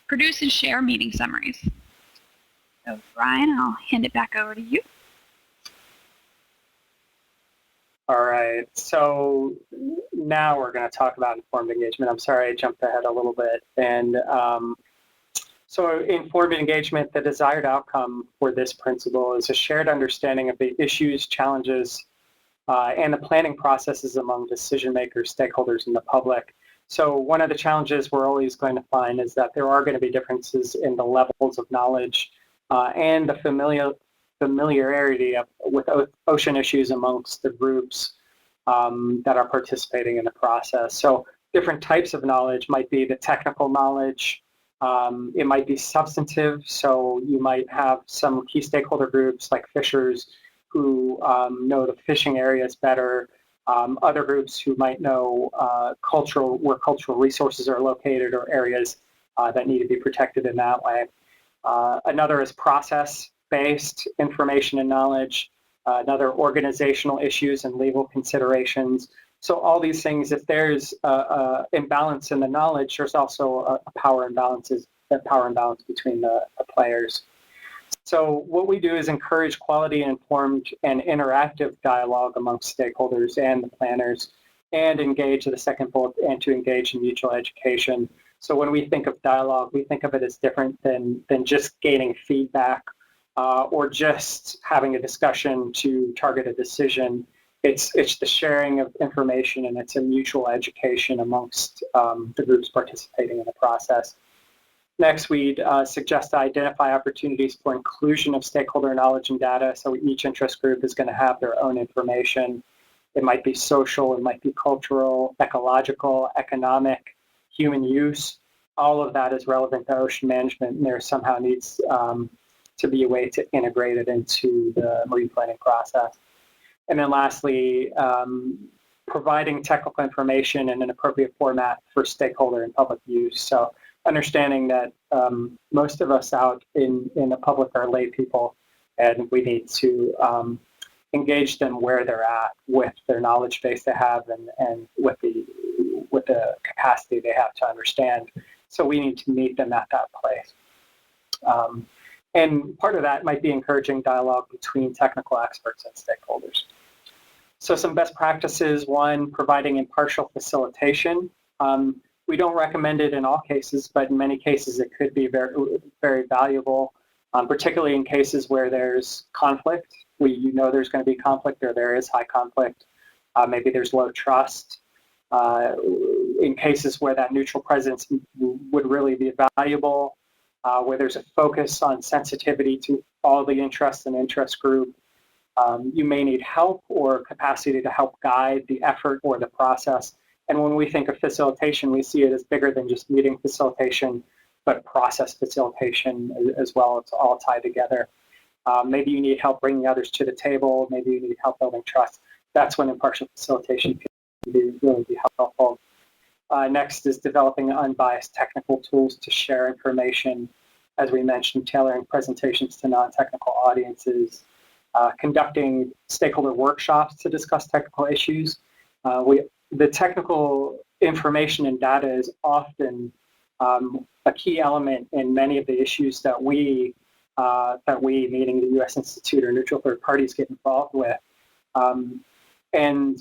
produce and share meeting summaries. So Brian, I'll hand it back over to you. All right, so now we're going to talk about informed engagement. I'm sorry I jumped ahead a little bit. And so informed engagement, the desired outcome for this principle is a shared understanding of the issues, challenges, and the planning processes among decision makers, stakeholders, and the public. So one of the challenges we're always going to find is that there are going to be differences in the levels of knowledge and the familiarity with ocean issues amongst the groups that are participating in the process. So different types of knowledge might be the technical knowledge. It might be substantive. So you might have some key stakeholder groups like fishers who know the fishing areas better. Other groups who might know where cultural resources are located or areas that need to be protected in that way. Another is process-based information and knowledge. Another, organizational issues and legal considerations. So all these things, if there's imbalance in the knowledge, there's also a power imbalance between the players. So what we do is encourage quality informed and interactive dialogue amongst stakeholders and the planners, and engage, the second bullet, and to engage in mutual education. So when we think of dialogue, we think of it as different than just gaining feedback or just having a discussion to target a decision. It's the sharing of information, and it's a mutual education amongst the groups participating in the process. Next, we'd suggest to identify opportunities for inclusion of stakeholder knowledge and data. So each interest group is going to have their own information. It might be social, it might be cultural, ecological, economic, human use. All of that is relevant to ocean management, and there somehow needs to be a way to integrate it into the marine planning process. And then lastly, providing technical information in an appropriate format for stakeholder and public use. So understanding that most of us out in the public are lay people, and we need to engage them where they're at with their knowledge base they have and with the capacity they have to understand. So we need to meet them at that place. And part of that might be encouraging dialogue between technical experts and stakeholders. So some best practices: one, providing impartial facilitation. We don't recommend it in all cases, but in many cases it could be very, very valuable, particularly in cases where there's conflict. You know there's going to be conflict, or there is high conflict. Maybe there's low trust. In cases where that neutral presence would really be valuable, where there's a focus on sensitivity to all the interests and interest group, you may need help or capacity to help guide the effort or the process. And when we think of facilitation, we see it as bigger than just meeting facilitation, but process facilitation as well. It's all tied together. Maybe you need help bringing others to the table. Maybe you need help building trust. That's when impartial facilitation can really be helpful. Next is developing unbiased technical tools to share information. As we mentioned, tailoring presentations to non-technical audiences, conducting stakeholder workshops to discuss technical issues. The technical information and data is often a key element in many of the issues that we, meaning the U.S. Institute or neutral third parties, get involved with. And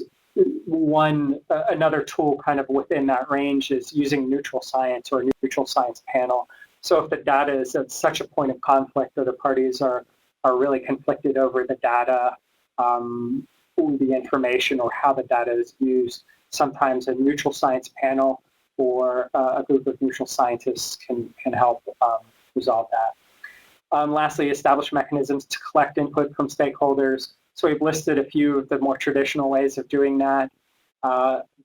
another tool kind of within that range is using neutral science or a neutral science panel. So if the data is at such a point of conflict, or the parties are really conflicted over the data, the information, or how the data is used, sometimes a neutral science panel or a group of neutral scientists can help resolve that. Lastly, establish mechanisms to collect input from stakeholders. So we've listed a few of the more traditional ways of doing that.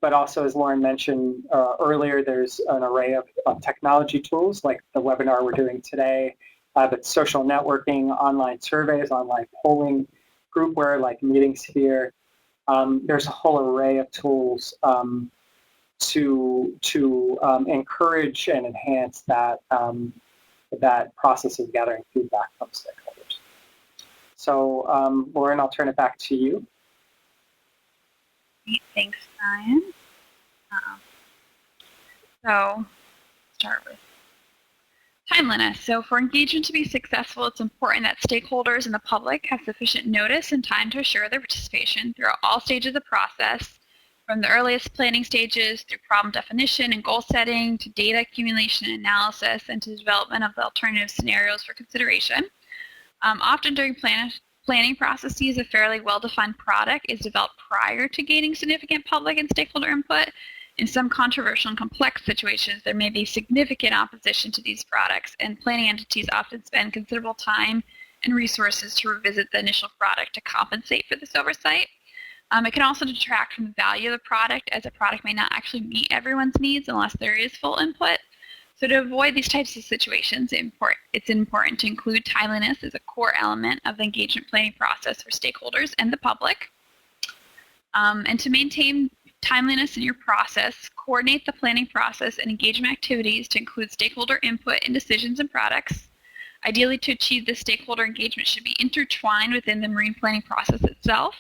But also, as Lauren mentioned earlier, there's an array of technology tools like the webinar we're doing today, but social networking, online surveys, online polling, groupware like MeetingSphere. There's a whole array of tools to encourage and enhance that that process of gathering feedback from stakeholders. So, Lauren, I'll turn it back to you. Thanks, Brian. So, start with timeliness. So for engagement to be successful, it's important that stakeholders and the public have sufficient notice and time to assure their participation throughout all stages of the process, from the earliest planning stages through problem definition and goal setting to data accumulation and analysis and to development of the alternative scenarios for consideration. Often during planning processes, a fairly well-defined product is developed prior to gaining significant public and stakeholder input. In some controversial and complex situations, there may be significant opposition to these products, and planning entities often spend considerable time and resources to revisit the initial product to compensate for this oversight. It can also detract from the value of the product, as a product may not actually meet everyone's needs unless there is full input. So to avoid these types of situations, it's important to include timeliness as a core element of the engagement planning process for stakeholders and the public. And to maintain timeliness in your process, coordinate the planning process and engagement activities to include stakeholder input in decisions and products. Ideally, to achieve this, stakeholder engagement should be intertwined within the marine planning process itself.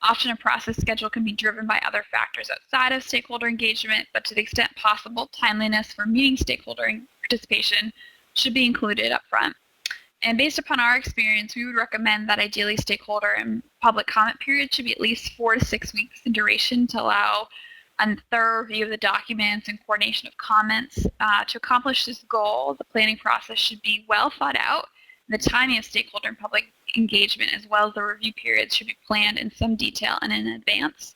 Often a process schedule can be driven by other factors outside of stakeholder engagement, but to the extent possible, timeliness for meeting stakeholder participation should be included up front. And based upon our experience, we would recommend that ideally stakeholder and public comment periods should be at least 4 to 6 weeks in duration to allow a thorough review of the documents and coordination of comments. To accomplish this goal, the planning process should be well thought out. The timing of stakeholder and public engagement, as well as the review periods, should be planned in some detail and in advance.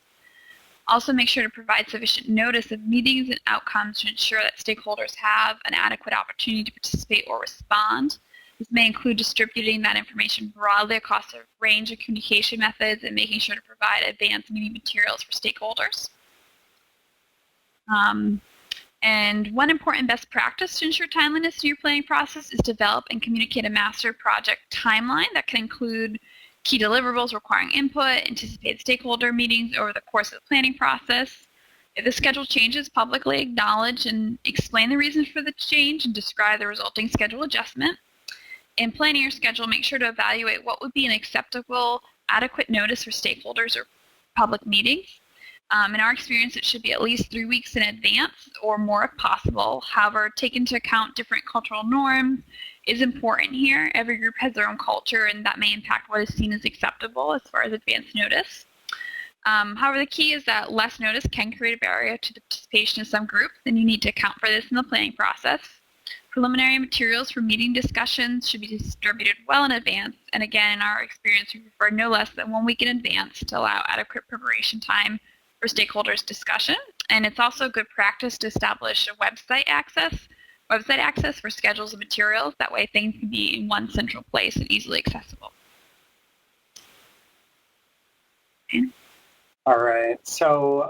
Also, make sure to provide sufficient notice of meetings and outcomes to ensure that stakeholders have an adequate opportunity to participate or respond. This may include distributing that information broadly across a range of communication methods and making sure to provide advanced meeting materials for stakeholders. And one important best practice to ensure timeliness in your planning process is develop and communicate a master project timeline that can include key deliverables requiring input, anticipated stakeholder meetings over the course of the planning process. If the schedule changes, publicly acknowledge and explain the reasons for the change and describe the resulting schedule adjustment. In planning your schedule, make sure to evaluate what would be an acceptable, adequate notice for stakeholders or public meetings. In our experience, it should be at least 3 weeks in advance or more if possible. However, take into account different cultural norms is important here. Every group has their own culture, and that may impact what is seen as acceptable as far as advance notice. However, the key is that less notice can create a barrier to the participation of some groups, and you need to account for this in the planning process. Preliminary materials for meeting discussions should be distributed well in advance, and again, in our experience, we prefer no less than 1 week in advance to allow adequate preparation time for stakeholders' discussion. And it's also good practice to establish a website access for schedules of materials. That way things can be in one central place and easily accessible. Okay. All right, so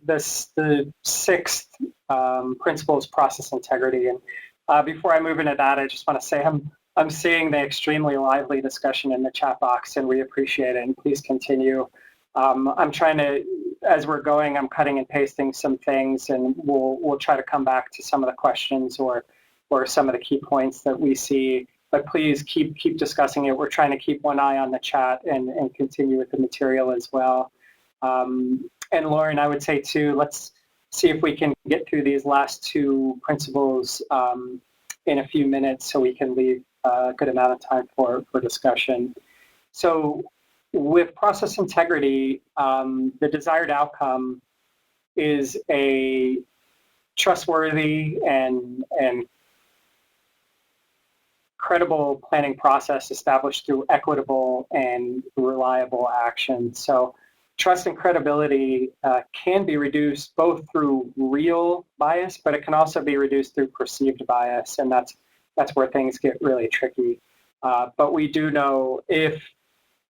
the sixth principle is process integrity. And before I move into that, I just want to say I'm seeing the extremely lively discussion in the chat box, and we appreciate it, and please continue. I'm trying to, as we're going, I'm cutting and pasting some things, and we'll try to come back to some of the questions or some of the key points that we see. But please keep discussing it. We're trying to keep one eye on the chat and continue with the material as well. And Lauren, I would say too, let's see if we can get through these last two principles in a few minutes so we can leave a good amount of time for discussion. So with process integrity, the desired outcome is a trustworthy and credible planning process established through equitable and reliable action. So trust and credibility can be reduced both through real bias, but it can also be reduced through perceived bias, and that's where things get really tricky. But we do know if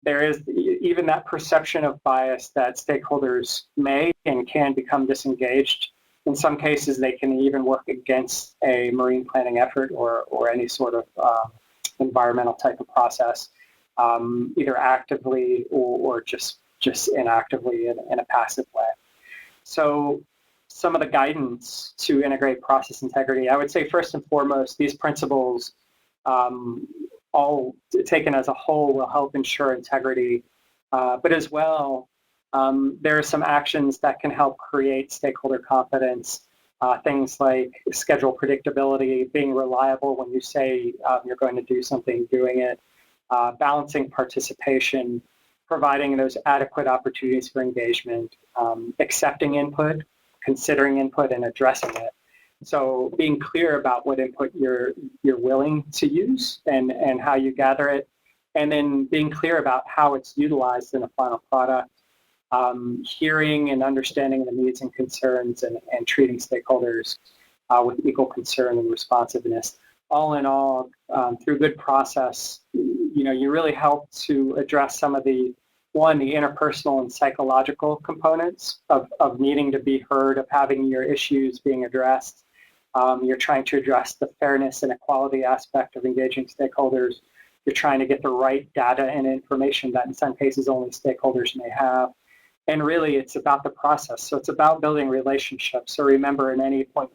there is even that perception of bias that stakeholders may and can become disengaged. In some cases, they can even work against a marine planning effort or any sort of environmental type of process, either actively or just inactively in a passive way. So some of the guidance to integrate process integrity, I would say first and foremost, these principles all taken as a whole will help ensure integrity, but as well, there are some actions that can help create stakeholder confidence, things like schedule predictability, being reliable when you say you're going to do something, doing it, balancing participation, providing those adequate opportunities for engagement, accepting input, considering input, and addressing it. So being clear about what input you're willing to use and how you gather it, and then being clear about how it's utilized in a final product, hearing and understanding the needs and concerns and treating stakeholders with equal concern and responsiveness. All in all, through good process, you really help to address some of the interpersonal and psychological components of needing to be heard, of having your issues being addressed. You're trying to address the fairness and equality aspect of engaging stakeholders. You're trying to get the right data and information that in some cases only stakeholders may have. And really, it's about the process. So it's about building relationships. So remember, at any point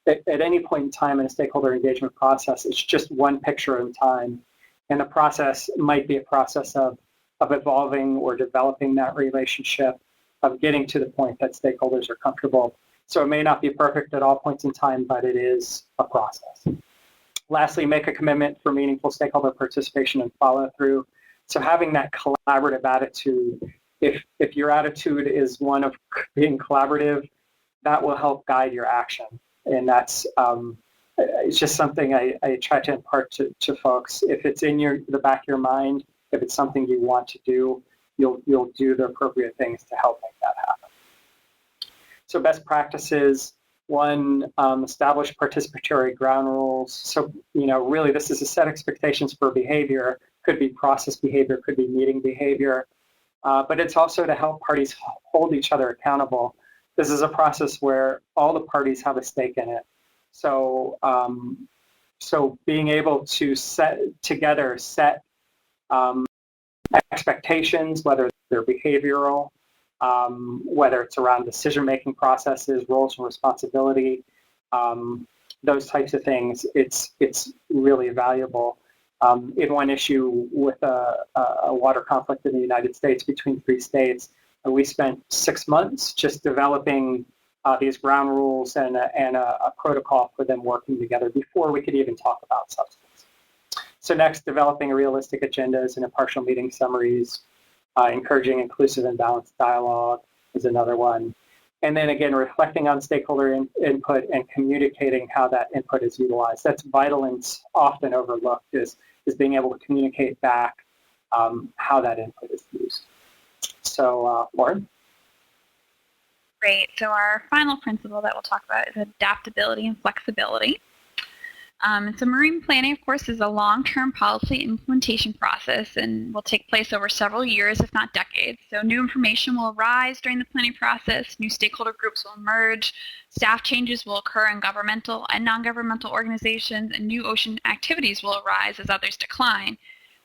in time in a stakeholder engagement process, it's just one picture in time. And the process might be a process of evolving or developing that relationship, of getting to the point that stakeholders are comfortable. So it may not be perfect at all points in time, but it is a process. Lastly, make a commitment for meaningful stakeholder participation and follow-through. So having that collaborative attitude, if your attitude is one of being collaborative, that will help guide your action. And that's it's just something I try to impart to folks. If it's in the back of your mind, if it's something you want to do, you'll do the appropriate things to help make that happen. So best practices, one, establish participatory ground rules. So, really this is to set expectations for behavior. Could be process behavior, could be meeting behavior. But it's also to help parties hold each other accountable. This is a process where all the parties have a stake in it. So, being able to set expectations, whether they're behavioral, whether it's around decision-making processes, roles and responsibility, those types of things, it's really valuable. In one issue with a water conflict in the United States between 3 states, we spent 6 months just developing these ground rules and a protocol for them working together before we could even talk about substance. So next, developing realistic agendas and impartial meeting summaries, encouraging inclusive and balanced dialogue is another one. And then again, reflecting on stakeholder input and communicating how that input is utilized. That's vital and often overlooked is being able to communicate back how that input is used. So Lauren? Great. So our final principle that we'll talk about is adaptability and flexibility. So marine planning, of course, is a long-term policy implementation process and will take place over several years, if not decades. So new information will arise during the planning process, new stakeholder groups will emerge, staff changes will occur in governmental and non-governmental organizations, and new ocean activities will arise as others decline.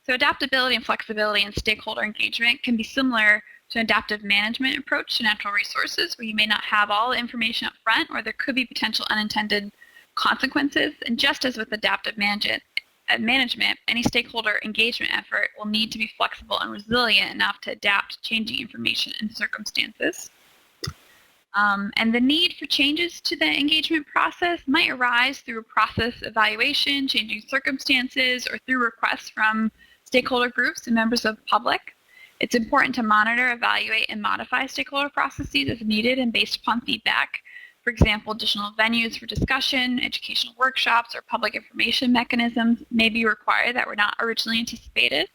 So adaptability and flexibility in stakeholder engagement can be similar to an adaptive management approach to natural resources, where you may not have all the information up front, or there could be potential unintended consequences. And just as with adaptive management, any stakeholder engagement effort will need to be flexible and resilient enough to adapt to changing information and circumstances. And the need for changes to the engagement process might arise through a process evaluation, changing circumstances, or through requests from stakeholder groups and members of the public. It's important to monitor, evaluate, and modify stakeholder processes as needed and based upon feedback. For example, additional venues for discussion, educational workshops, or public information mechanisms may be required that were not originally anticipated.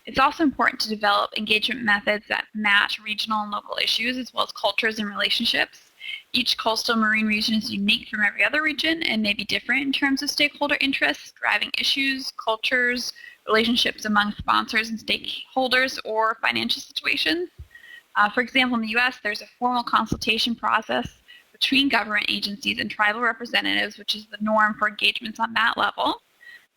It's also important to develop engagement methods that match regional and local issues, as well as cultures and relationships. Each coastal marine region is unique from every other region and may be different in terms of stakeholder interests, driving issues, cultures, relationships among sponsors and stakeholders, or financial situations. For example, in the U.S., there's a formal consultation process between government agencies and tribal representatives, which is the norm for engagements on that level.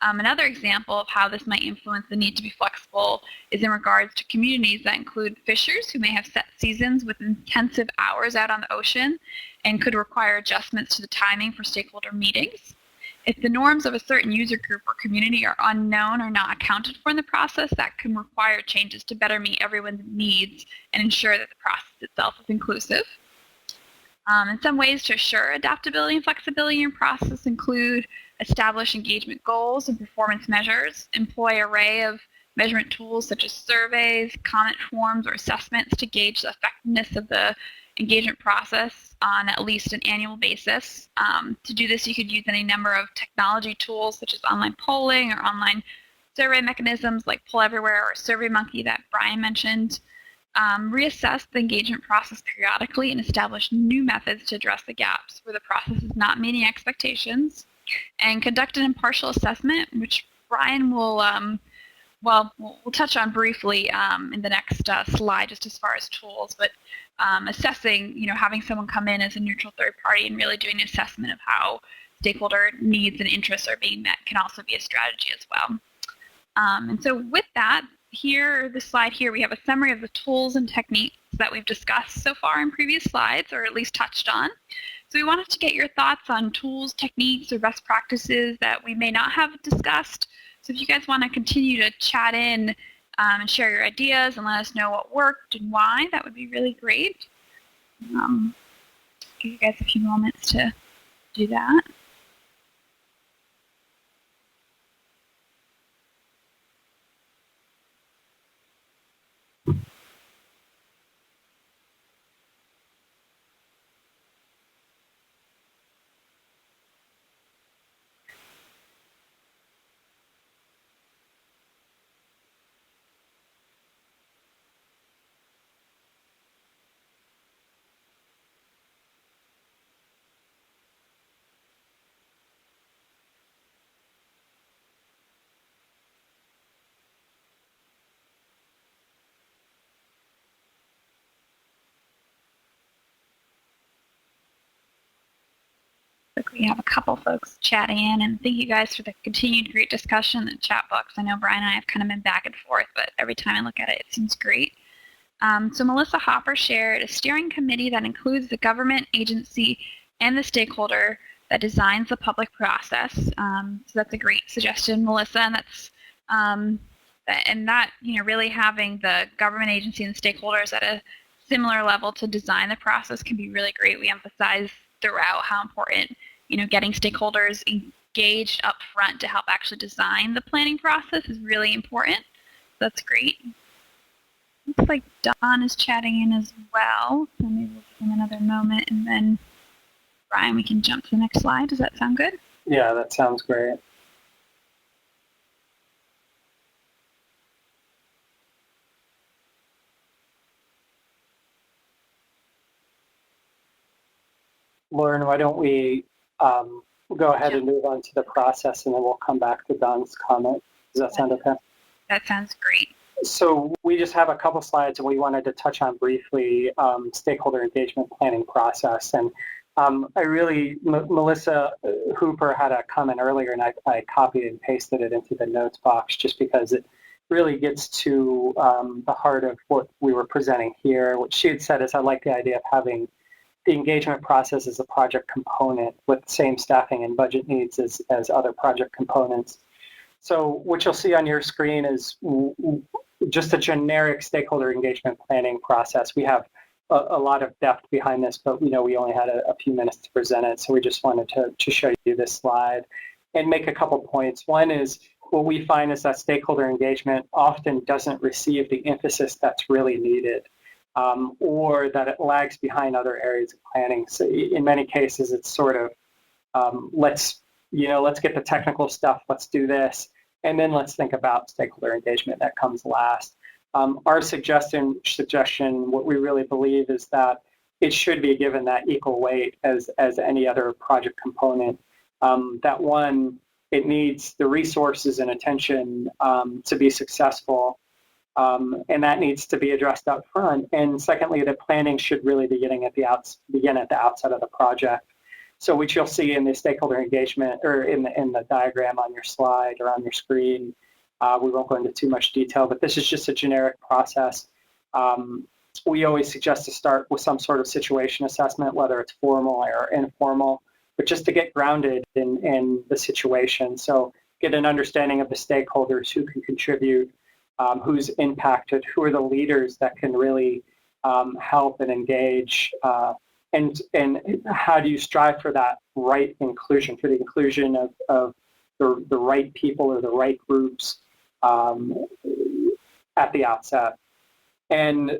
Another example of how this might influence the need to be flexible is in regards to communities that include fishers who may have set seasons with intensive hours out on the ocean and could require adjustments to the timing for stakeholder meetings. If the norms of a certain user group or community are unknown or not accounted for in the process, that can require changes to better meet everyone's needs and ensure that the process itself is inclusive. In some ways to assure adaptability and flexibility in your process include establish engagement goals and performance measures, employ an array of measurement tools such as surveys, comment forms, or assessments to gauge the effectiveness of the engagement process on at least an annual basis. To do this, you could use any number of technology tools such as online polling or online survey mechanisms like Poll Everywhere or SurveyMonkey that Brian mentioned. Reassess the engagement process periodically and establish new methods to address the gaps where the process is not meeting expectations. And conduct an impartial assessment, which Brian will, we'll touch on briefly in the next slide, just as far as tools. But assessing, having someone come in as a neutral third party and really doing an assessment of how stakeholder needs and interests are being met can also be a strategy as well. And so with that, this slide here, we have a summary of the tools and techniques that we've discussed so far in previous slides, or at least touched on. So we wanted to get your thoughts on tools, techniques, or best practices that we may not have discussed. So if you guys want to continue to chat in and share your ideas and let us know what worked and why, that would be really great. Give you guys a few moments to do that. We have a couple folks chatting in, and thank you guys for the continued great discussion in the chat box. I know Brian and I have kind of been back and forth, but every time I look at it, it seems great. So Melissa Hopper shared a steering committee that includes the government agency and the stakeholder that designs the public process. So that's a great suggestion, Melissa, and that's really having the government agency and stakeholders at a similar level to design the process can be really great. We emphasize throughout how important getting stakeholders engaged up front to help actually design the planning process is really important. That's great. Looks like Don is chatting in as well, so maybe we'll give him another moment, and then Brian, we can jump to the next slide. Does that sound good? Yeah, that sounds great. Lauren, why don't we go ahead and move on to the process, and then we'll come back to Don's comment. Does that sound okay? That sounds great. So we just have a couple slides, and we wanted to touch on briefly stakeholder engagement planning process. And Melissa Hooper had a comment earlier, and I copied and pasted it into the notes box just because it really gets to the heart of what we were presenting here. What she had said is, I like the idea of having the engagement process as a project component with the same staffing and budget needs as other project components. So what you'll see on your screen is just a generic stakeholder engagement planning process. We have a lot of depth behind this, but we only had a few minutes to present it, so we just wanted to show you this slide and make a couple points. One is, what we find is that stakeholder engagement often doesn't receive the emphasis that's really needed. Or that it lags behind other areas of planning. So in many cases, it's sort of let's get the technical stuff, let's do this, and then let's think about stakeholder engagement that comes last. Our suggestion, what we really believe is that it should be given that equal weight as any other project component. That one, it needs the resources and attention to be successful, and that needs to be addressed up front. And secondly, the planning should really begin at the outset of the project. So which you'll see in the stakeholder engagement, or in the diagram on your slide or on your screen. We won't go into too much detail, but this is just a generic process. We always suggest to start with some sort of situation assessment, whether it's formal or informal, but just to get grounded in the situation. So get an understanding of the stakeholders who can contribute, who's impacted, who are the leaders that can really help and engage, and how do you strive for that right inclusion, for the inclusion of the right people or the right groups at the outset. And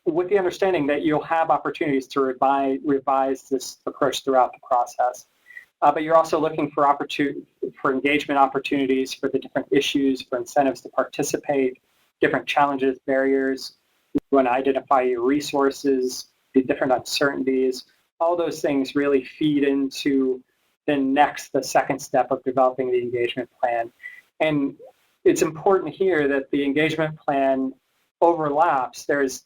with the understanding that you'll have opportunities to revise this approach throughout the process. But you're also looking for engagement opportunities for the different issues, for incentives to participate, different challenges, barriers. You want to identify your resources, the different uncertainties. All those things really feed into the second step of developing the engagement plan. And it's important here that the engagement plan overlaps. There's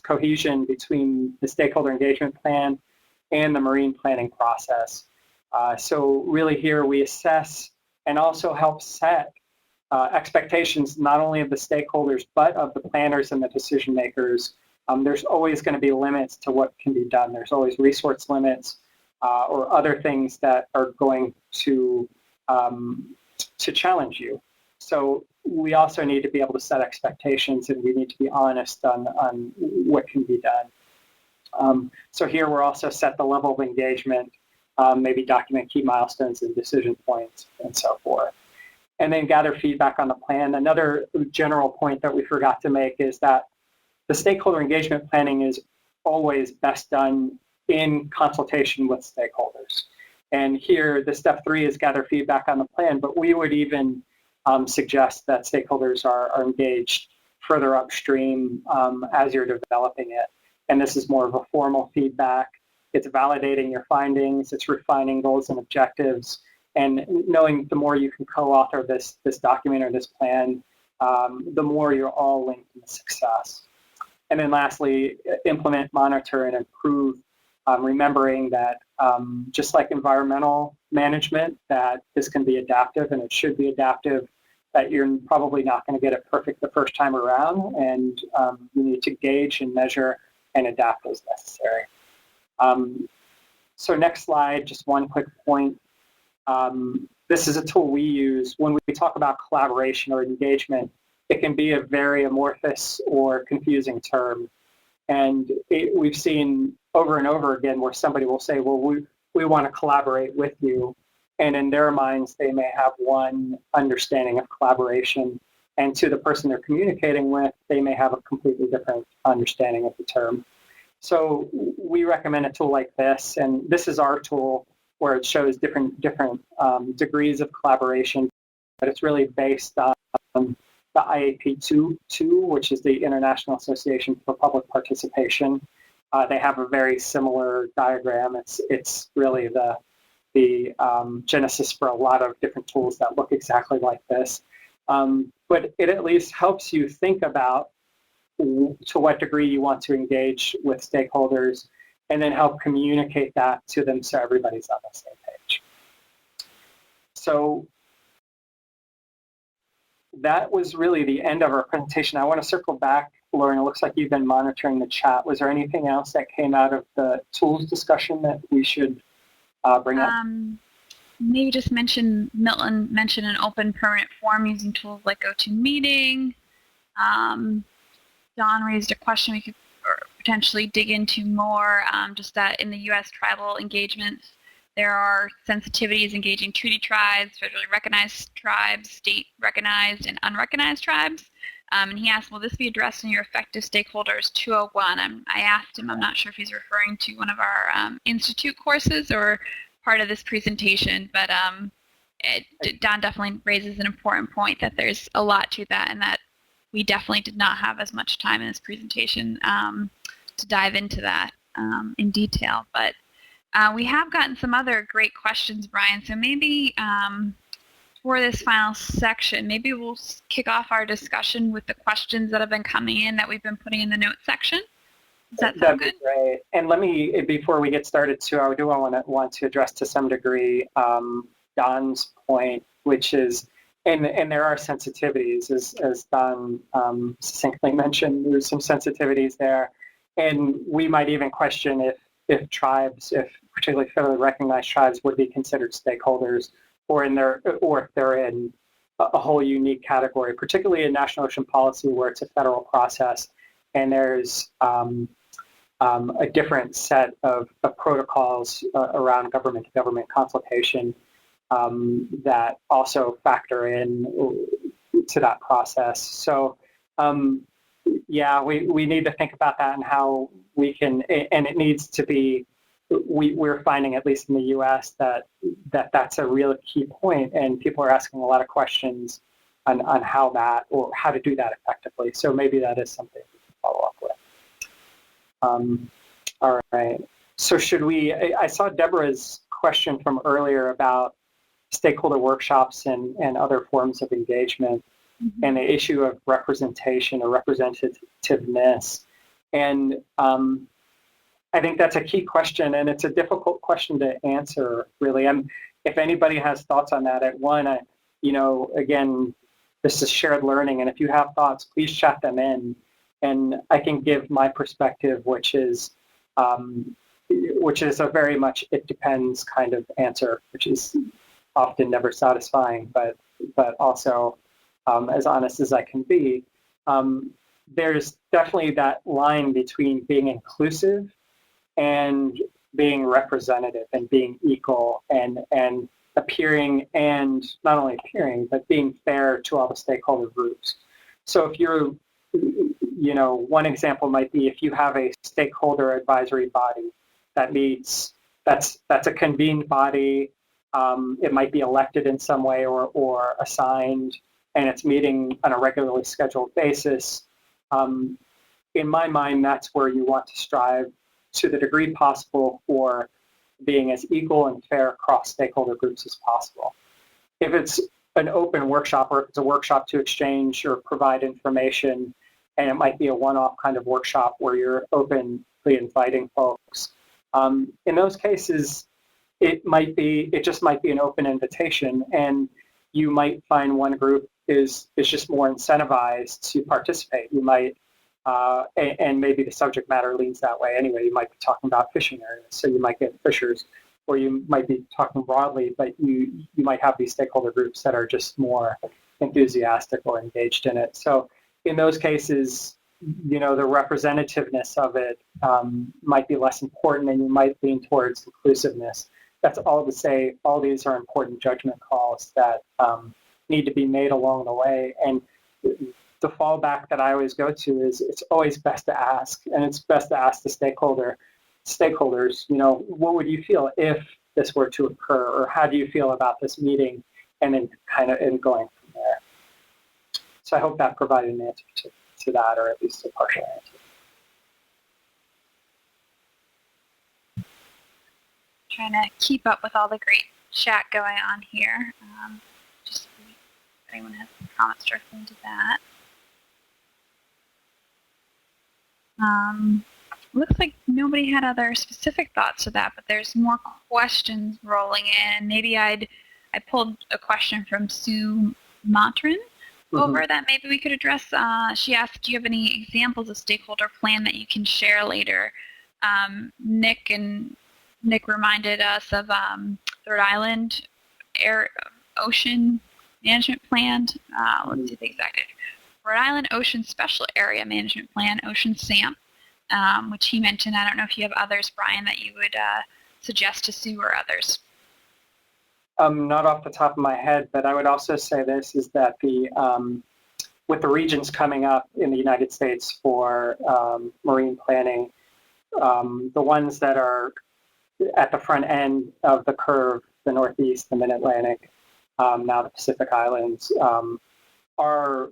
cohesion between the stakeholder engagement plan and the marine planning process. So really here we assess and also help set expectations not only of the stakeholders but of the planners and the decision makers. There's always going to be limits to what can be done. There's always resource limits or other things that are going to challenge you. So we also need to be able to set expectations, and we need to be honest on what can be done. So here we're also set the level of engagement, maybe document key milestones and decision points, and so forth. And then gather feedback on the plan. Another general point that we forgot to make is that the stakeholder engagement planning is always best done in consultation with stakeholders. And here, the step 3 is gather feedback on the plan, but we would even suggest that stakeholders are engaged further upstream as you're developing it. And this is more of a formal feedback. It's validating your findings, it's refining goals and objectives, and knowing the more you can co-author this document or this plan, the more you're all linked in the success. And then lastly, implement, monitor, and improve, remembering that just like environmental management, that this can be adaptive and it should be adaptive, that you're probably not going to get it perfect the first time around, and you need to gauge and measure and adapt as necessary. So next slide, just one quick point. This is a tool we use when we talk about collaboration or engagement. It can be a very amorphous or confusing term. And we've seen over and over again where somebody will say, well, we want to collaborate with you. And in their minds, they may have one understanding of collaboration. And to the person they're communicating with, they may have a completely different understanding of the term. So we recommend a tool like this. And this is our tool where it shows different degrees of collaboration. But it's really based on the IAP2, which is the International Association for Public Participation. They have a very similar diagram. It's really the genesis for a lot of different tools that look exactly like this. But it at least helps you think about to what degree you want to engage with stakeholders, and then help communicate that to them so everybody's on the same page. So that was really the end of our presentation. I want to circle back, Lauren. It looks like you've been monitoring the chat. Was there anything else that came out of the tools discussion that we should bring up? Maybe just Milton mentioned an open permanent form using tools like GoToMeeting. Don raised a question we could potentially dig into more, just that in the U.S. tribal engagements, there are sensitivities engaging treaty tribes, federally recognized tribes, state-recognized and unrecognized tribes. And he asked, will this be addressed in your Effective Stakeholders 201? I asked him, I'm not sure if he's referring to one of our Institute courses or part of this presentation, but Don definitely raises an important point that there's a lot to that, and that we definitely did not have as much time in this presentation to dive into that. in detail. But we have gotten some other great questions, Brian. So maybe for this final section, maybe we'll kick off our discussion with the questions that have been coming in that we've been putting in the notes section. Does that sound good? That'd be great. And let me, before we get started too, I do want to address to some degree Don's point, which is, and there are sensitivities, as Don succinctly mentioned, there's some sensitivities there. And we might even question if tribes, if particularly federally recognized tribes, would be considered stakeholders, or if they're in a whole unique category, particularly in national ocean policy where it's a federal process and there's a different set of protocols around government-to-government consultation that also factor in to that process. So yeah, we need to think about that and how we can, and it needs to be, we're finding, at least in the U.S., that's a real key point, and people are asking a lot of questions on how to do that effectively. So maybe that is something we can follow up with. All right. So I saw Deborah's question from earlier about stakeholder workshops and other forms of engagement, and the issue of representation or representativeness. And I think that's a key question, and it's a difficult question to answer, really. If anybody has thoughts on that, again, this is shared learning, and if you have thoughts, please chat them in, and I can give my perspective, which is a very much it depends kind of answer, which is often never satisfying, but also as honest as I can be. There's definitely that line between being inclusive and being representative and being equal and appearing, and not only appearing, but being fair to all the stakeholder groups. So if you're, one example might be if you have a stakeholder advisory body that meets, that's a convened body, it might be elected in some way or assigned, and it's meeting on a regularly scheduled basis. In my mind, that's where you want to strive to the degree possible for being as equal and fair across stakeholder groups as possible. If it's an open workshop, or if it's a workshop to exchange or provide information, and it might be a one-off kind of workshop where you're openly inviting folks, in those cases, it just might be an open invitation, and you might find one group is just more incentivized to participate. You might, and maybe the subject matter leans that way anyway. You might be talking about fishing areas, so you might get fishers, or you might be talking broadly, but you might have these stakeholder groups that are just more enthusiastic or engaged in it. So in those cases, the representativeness of it might be less important, and you might lean towards inclusiveness. That's all to say, all these are important judgment calls that need to be made along the way. And the fallback that I always go to is it's always best to ask, and it's best to ask the stakeholders, what would you feel if this were to occur, or how do you feel about this meeting, and then kind of going from there. So I hope that provided an answer to that, or at least a partial answer. Trying to keep up with all the great chat going on here. Just see if anyone has any comments directly into that. Looks like nobody had other specific thoughts to that, but there's more questions rolling in. Maybe I pulled a question from Sue Matrin over that maybe we could address. She asked, do you have any examples of stakeholder plan that you can share later? Nick reminded us of the Rhode Island Ocean Management Plan. Let's see the exact date. Rhode Island Ocean Special Area Management Plan, Ocean SAMP, which he mentioned. I don't know if you have others, Brian, that you would suggest to Sue or others. Not off the top of my head, but I would also say this, is that with the regions coming up in the United States for marine planning, the ones that are at the front end of the curve, the Northeast, the Mid-Atlantic, now the Pacific Islands, are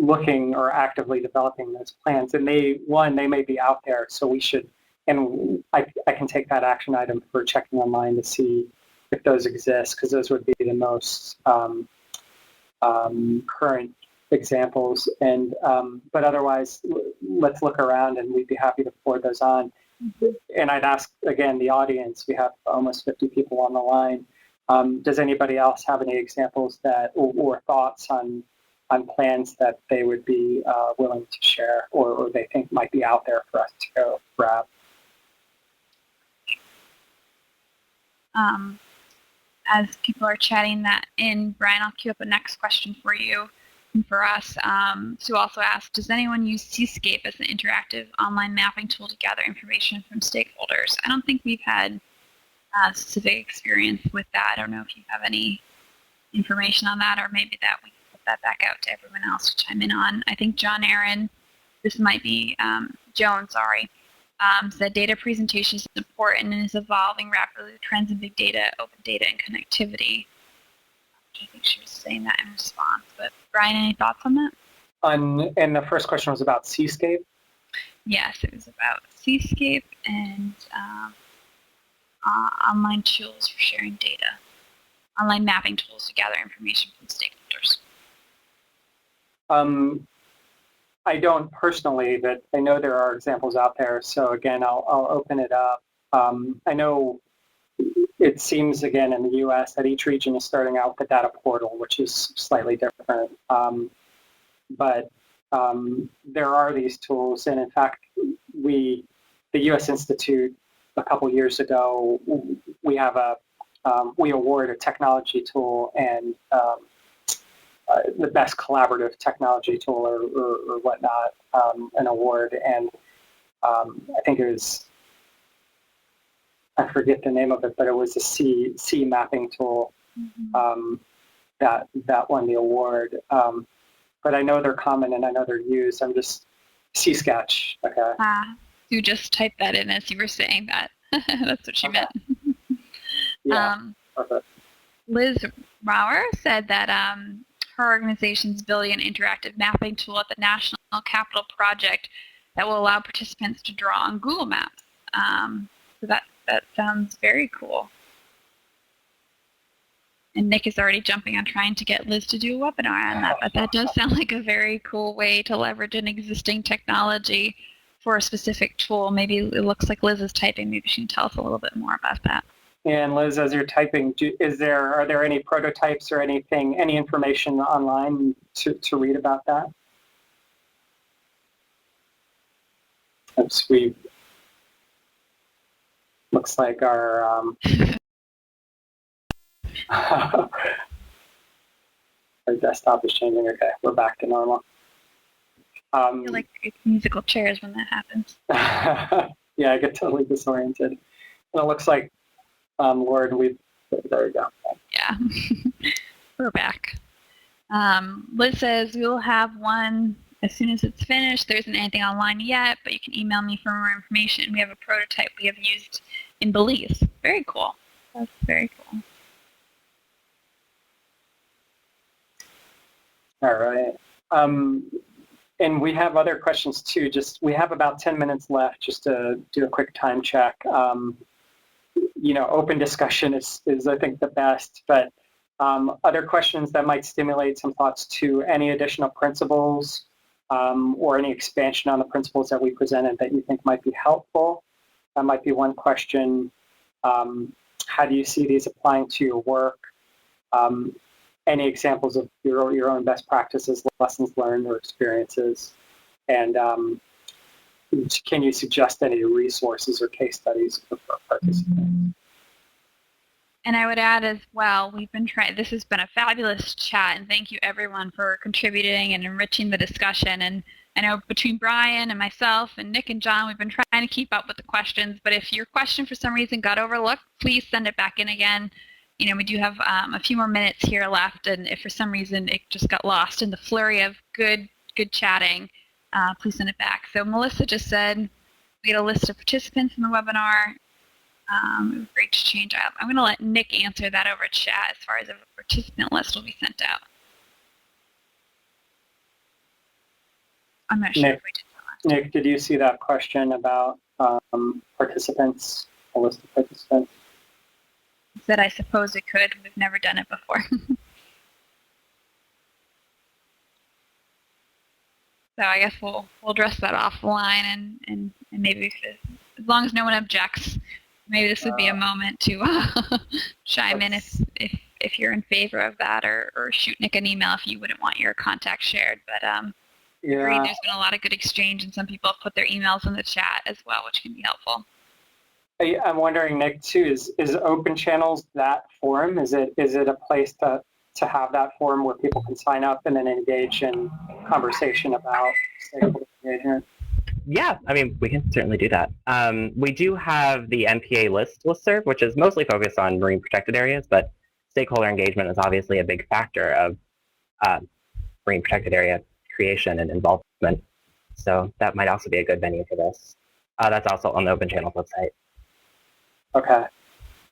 looking or actively developing those plans. And they may be out there, so we should and I can take that action item for checking online to see if those exist, because those would be the most current examples. And but otherwise, let's look around, and we'd be happy to forward those on. And I'd ask again the audience. We have almost 50 people on the line. Does anybody else have any examples that or thoughts on plans that they would be willing to share, or they think might be out there for us to go grab? As people are chatting that in, Brian, I'll queue up a next question for you and for us. Sue also asked, does anyone use Seascape as an interactive online mapping tool to gather information from stakeholders? I don't think we've had specific experience with that. I don't know if you have any information on that, or maybe that we can put that back out to everyone else to chime in on. I think John Aaron, this might be Joan, sorry, said data presentation is important and is evolving rapidly with trends in big data, open data, and connectivity. I think she was saying that in response. But Brian, any thoughts on that? And the first question was about Seascape? Yes, it was about Seascape and online tools for sharing data, online mapping tools to gather information from stakeholders. I don't personally, but I know there are examples out there. So again, I'll open it up. I know it seems, again, in the U.S. that each region is starting out with a data portal, which is slightly different. But there are these tools. And in fact, the U.S. Institute, a couple years ago, we have we award a technology tool and the best collaborative technology tool or whatnot, an award. And I think it was, I forget the name of it, but it was a C mapping tool that won the award. But I know they're common and I know they're used. I'm just C-Sketch. Okay. You just typed that in as you were saying that. That's what she meant. Yeah. Perfect. Liz Rauer said that her organization's building an interactive mapping tool at the National Capital Project that will allow participants to draw on Google Maps. So that sounds very cool. And Nick is already jumping on trying to get Liz to do a webinar on that, but that does sound like a very cool way to leverage an existing technology for a specific tool. Maybe it looks like Liz is typing. Maybe she can tell us a little bit more about that. And Liz, as you're typing, are there any prototypes or anything, any information online to read about that? Oops, looks like our our desktop is changing. Okay, we're back to normal. I feel like it's musical chairs when that happens. Yeah, I get totally disoriented. And it looks like, Lord, there we go. Yeah, we're back. Liz says we will have one as soon as it's finished. There isn't anything online yet, but you can email me for more information. We have a prototype we have used in Belize. Very cool. That's very cool. All right. And we have other questions too. We have about 10 minutes left just to do a quick time check. Open discussion is I think the best, but other questions that might stimulate some thoughts to any additional principles or any expansion on the principles that we presented that you think might be helpful. That might be one question. How do you see these applying to your work? Any examples of your own best practices, lessons learned, or experiences? And can you suggest any resources or case studies for participants? And I would add as well, this has been a fabulous chat, and thank you everyone for contributing and enriching the discussion. And I know between Brian and myself and Nick and John, we've been trying to keep up with the questions, but if your question for some reason got overlooked, please send it back in again. We do have a few more minutes here left, and if for some reason it just got lost in the flurry of good chatting, please send it back. So Melissa just said we had a list of participants in the webinar. It was great to change up. I'm going to let Nick answer that over chat as far as a participant list will be sent out. I'm not sure if we did that. Nick, did you see that question about participants, a list of participants? That I suppose it could. We've never done it before. So I guess we'll address that offline, and maybe as long as no one objects, maybe this would be a moment to chime in if you're in favor of that, or shoot Nick an email if you wouldn't want your contact shared. But agreed, there's been a lot of good exchange, and some people have put their emails in the chat as well, which can be helpful. I'm wondering, Nick, too, is Open Channels that forum? Is it a place to have that forum where people can sign up and then engage in conversation about stakeholder engagement? Yeah, I mean, we can certainly do that. We do have the MPA listserv, which is mostly focused on marine protected areas, but stakeholder engagement is obviously a big factor of marine protected area creation and involvement. So that might also be a good venue for this. That's also on the Open Channels website. Okay.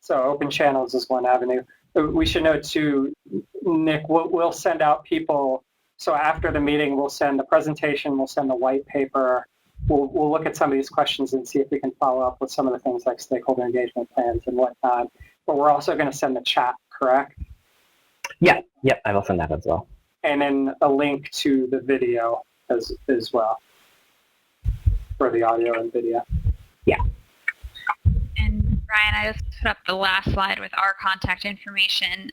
So Open Channels is one avenue. We should note too, Nick, we'll send out people. So after the meeting, we'll send the presentation, we'll send the white paper. We'll look at some of these questions and see if we can follow up with some of the things like stakeholder engagement plans and whatnot. But we're also going to send the chat, correct? Yeah, yep, I will send that as well. And then a link to the video as well for the audio and video. Yeah. And Brian, I just put up the last slide with our contact information.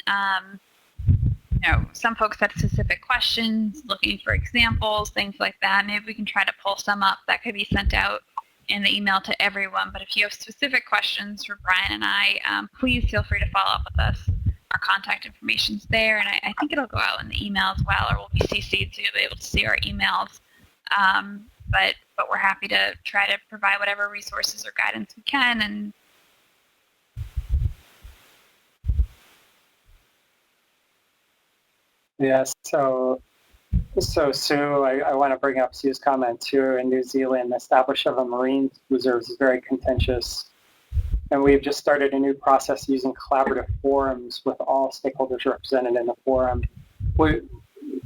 Some folks had specific questions, looking for examples, things like that. Maybe we can try to pull some up that could be sent out in the email to everyone. But if you have specific questions for Brian and I, please feel free to follow up with us. Our contact information's there, and I think it'll go out in the email as well, or we'll be CC'd so you'll be able to see our emails. But we're happy to try to provide whatever resources or guidance we can. And yes, so Sue, I want to bring up Sue's comment too. In New Zealand, the establishment of a marine reserves is very contentious. And we've just started a new process using collaborative forums with all stakeholders represented in the forum.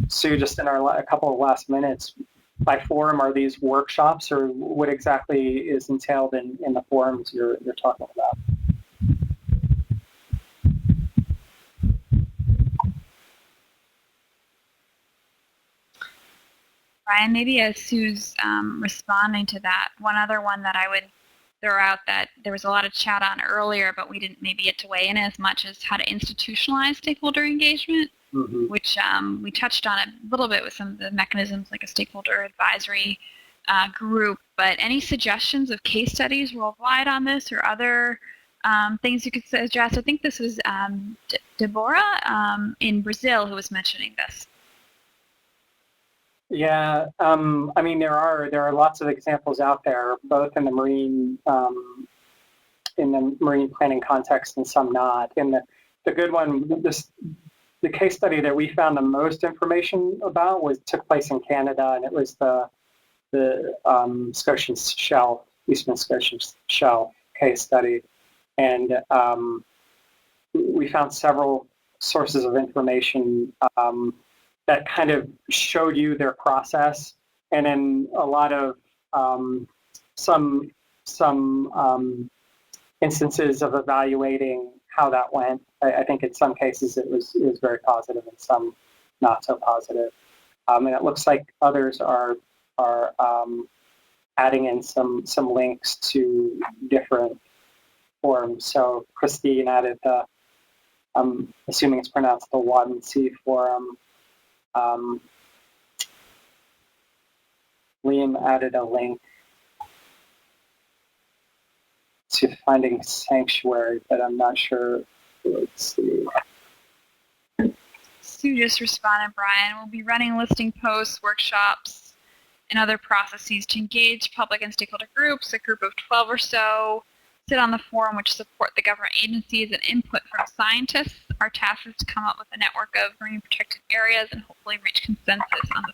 Sue, just in a couple of last minutes, by forum, are these workshops, or what exactly is entailed in the forums you're talking about? Brian, maybe as Sue's responding to that, one other one that I would throw out that there was a lot of chat on earlier, but we didn't maybe get to weigh in as much, as how to institutionalize stakeholder engagement, which we touched on a little bit with some of the mechanisms like a stakeholder advisory group. But any suggestions of case studies worldwide on this, or other things you could suggest? I think this is Deborah in Brazil who was mentioning this. Yeah, I mean, there are lots of examples out there, both in the marine planning context and some not. In the good one, the case study that we found the most information about took place in Canada, and it was the Scotian Shelf, Eastern Scotian Shelf case study, and we found several sources of information that kind of showed you their process, and then a lot of some instances of evaluating how that went. I think in some cases it was very positive, and some not so positive. And it looks like others are adding in some links to different forums. So Christine added I'm assuming it's pronounced the Wadden Sea Forum. Liam added a link to Finding Sanctuary, but I'm not sure. Let's see. Sue just responded, Brian. We'll be running listing posts, workshops, and other processes to engage public and stakeholder groups, a group of 12 or so, sit on the forum which support the government agencies and input from scientists. Our task is to come up with a network of marine protected areas and hopefully reach consensus on the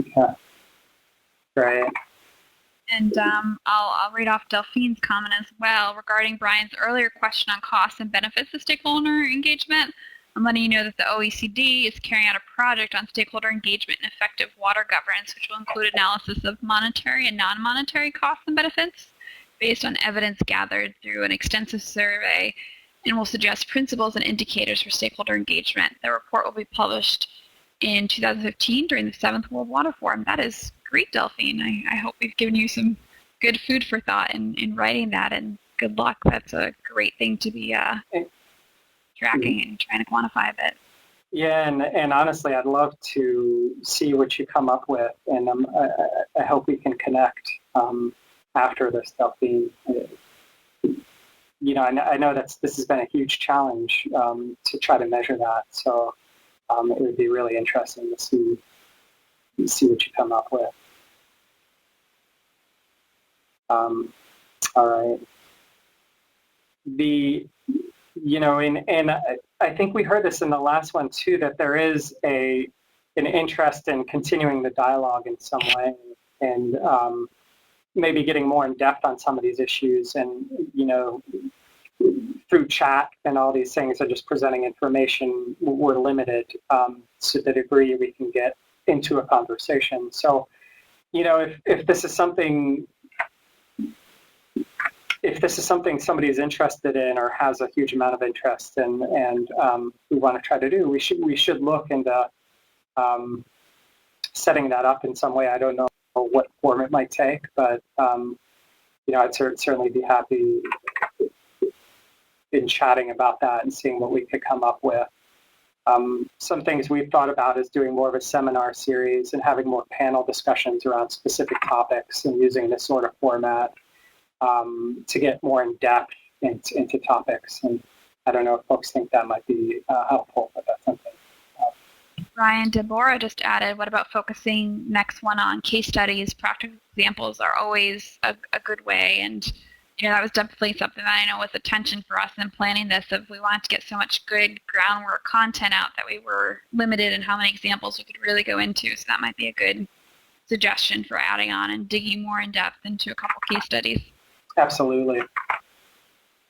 forum. Okay. Great. And I'll read off Delphine's comment as well regarding Brian's earlier question on costs and benefits of stakeholder engagement. I'm letting you know that the OECD is carrying out a project on stakeholder engagement and effective water governance, which will include analysis of monetary and non-monetary costs and benefits based on evidence gathered through an extensive survey, and will suggest principles and indicators for stakeholder engagement. The report will be published in 2015 during the 7th World Water Forum. That is great, Delphine. I hope we've given you some good food for thought in writing that, and good luck. That's a great thing to be tracking and trying to quantify a bit. Yeah, and honestly, I'd love to see what you come up with, and I hope we can connect after this, Delphine. I know this has been a huge challenge to try to measure that, so it would be really interesting to see what you come up with. All right. And I think we heard this in the last one too, that there is an interest in continuing the dialogue in some way, and maybe getting more in depth on some of these issues, and through chat and all these things are just presenting information, we're limited to the degree we can get into a conversation. So, if this is something somebody is interested in or has a huge amount of interest in, and we want to try to do, we should look into setting that up in some way. I don't know what form it might take, but I'd certainly be happy in chatting about that and seeing what we could come up with. Some things we've thought about is doing more of a seminar series and having more panel discussions around specific topics and using this sort of format to get more in depth into topics. And I don't know if folks think that might be helpful, but that's something. Ryan, Deborah just added, what about focusing next one on case studies? Practical examples are always a good way, and that was definitely something that I know was a tension for us in planning this, if we wanted to get so much good groundwork content out that we were limited in how many examples we could really go into. So that might be a good suggestion for adding on and digging more in depth into a couple case studies. Absolutely.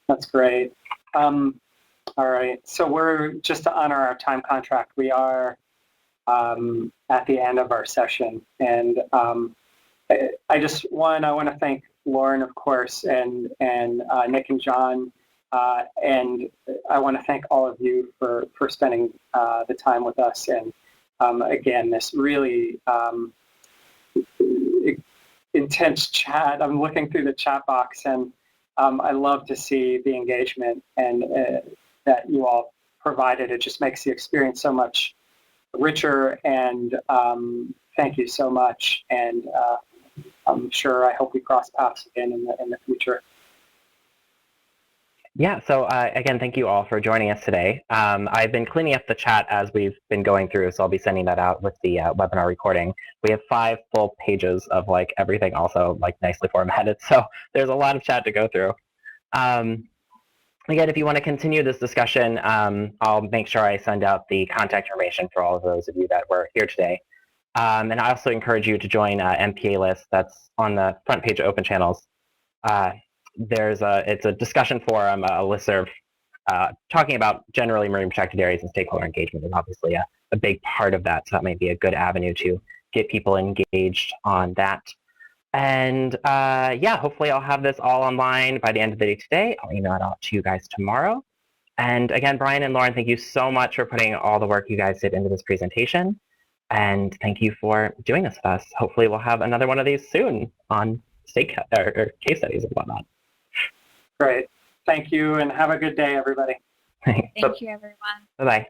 That's great. All right. So we're, just to honor our time contract, we are at the end of our session. And I want to thank Lauren, of course, and Nick and John. And I want to thank all of you for spending the time with us. And again, this really intense chat. I'm looking through the chat box, and I love to see the engagement and that you all provided. It just makes the experience so much richer, and thank you so much. And I'm sure, I hope we cross paths again in the future. Yeah, so again, thank you all for joining us today. I've been cleaning up the chat as we've been going through, so I'll be sending that out with the webinar recording. We have 5 full pages of everything also nicely formatted, so there's a lot of chat to go through. Again, if you want to continue this discussion, I'll make sure I send out the contact information for all of those of you that were here today. And I also encourage you to join MPA list. That's on the front page of Open Channels. It's a discussion forum, a listserv talking about generally marine protected areas, and stakeholder engagement is obviously a big part of that. So that might be a good avenue to get people engaged on that. And yeah, hopefully I'll have this all online by the end of the day today. I'll email it out to you guys tomorrow. And again, Brian and Lauren, thank you so much for putting all the work you guys did into this presentation. And thank you for doing this with us. Hopefully we'll have another one of these soon on case studies and whatnot. Great. Thank you, and have a good day, everybody. Thank you, everyone. Bye-bye.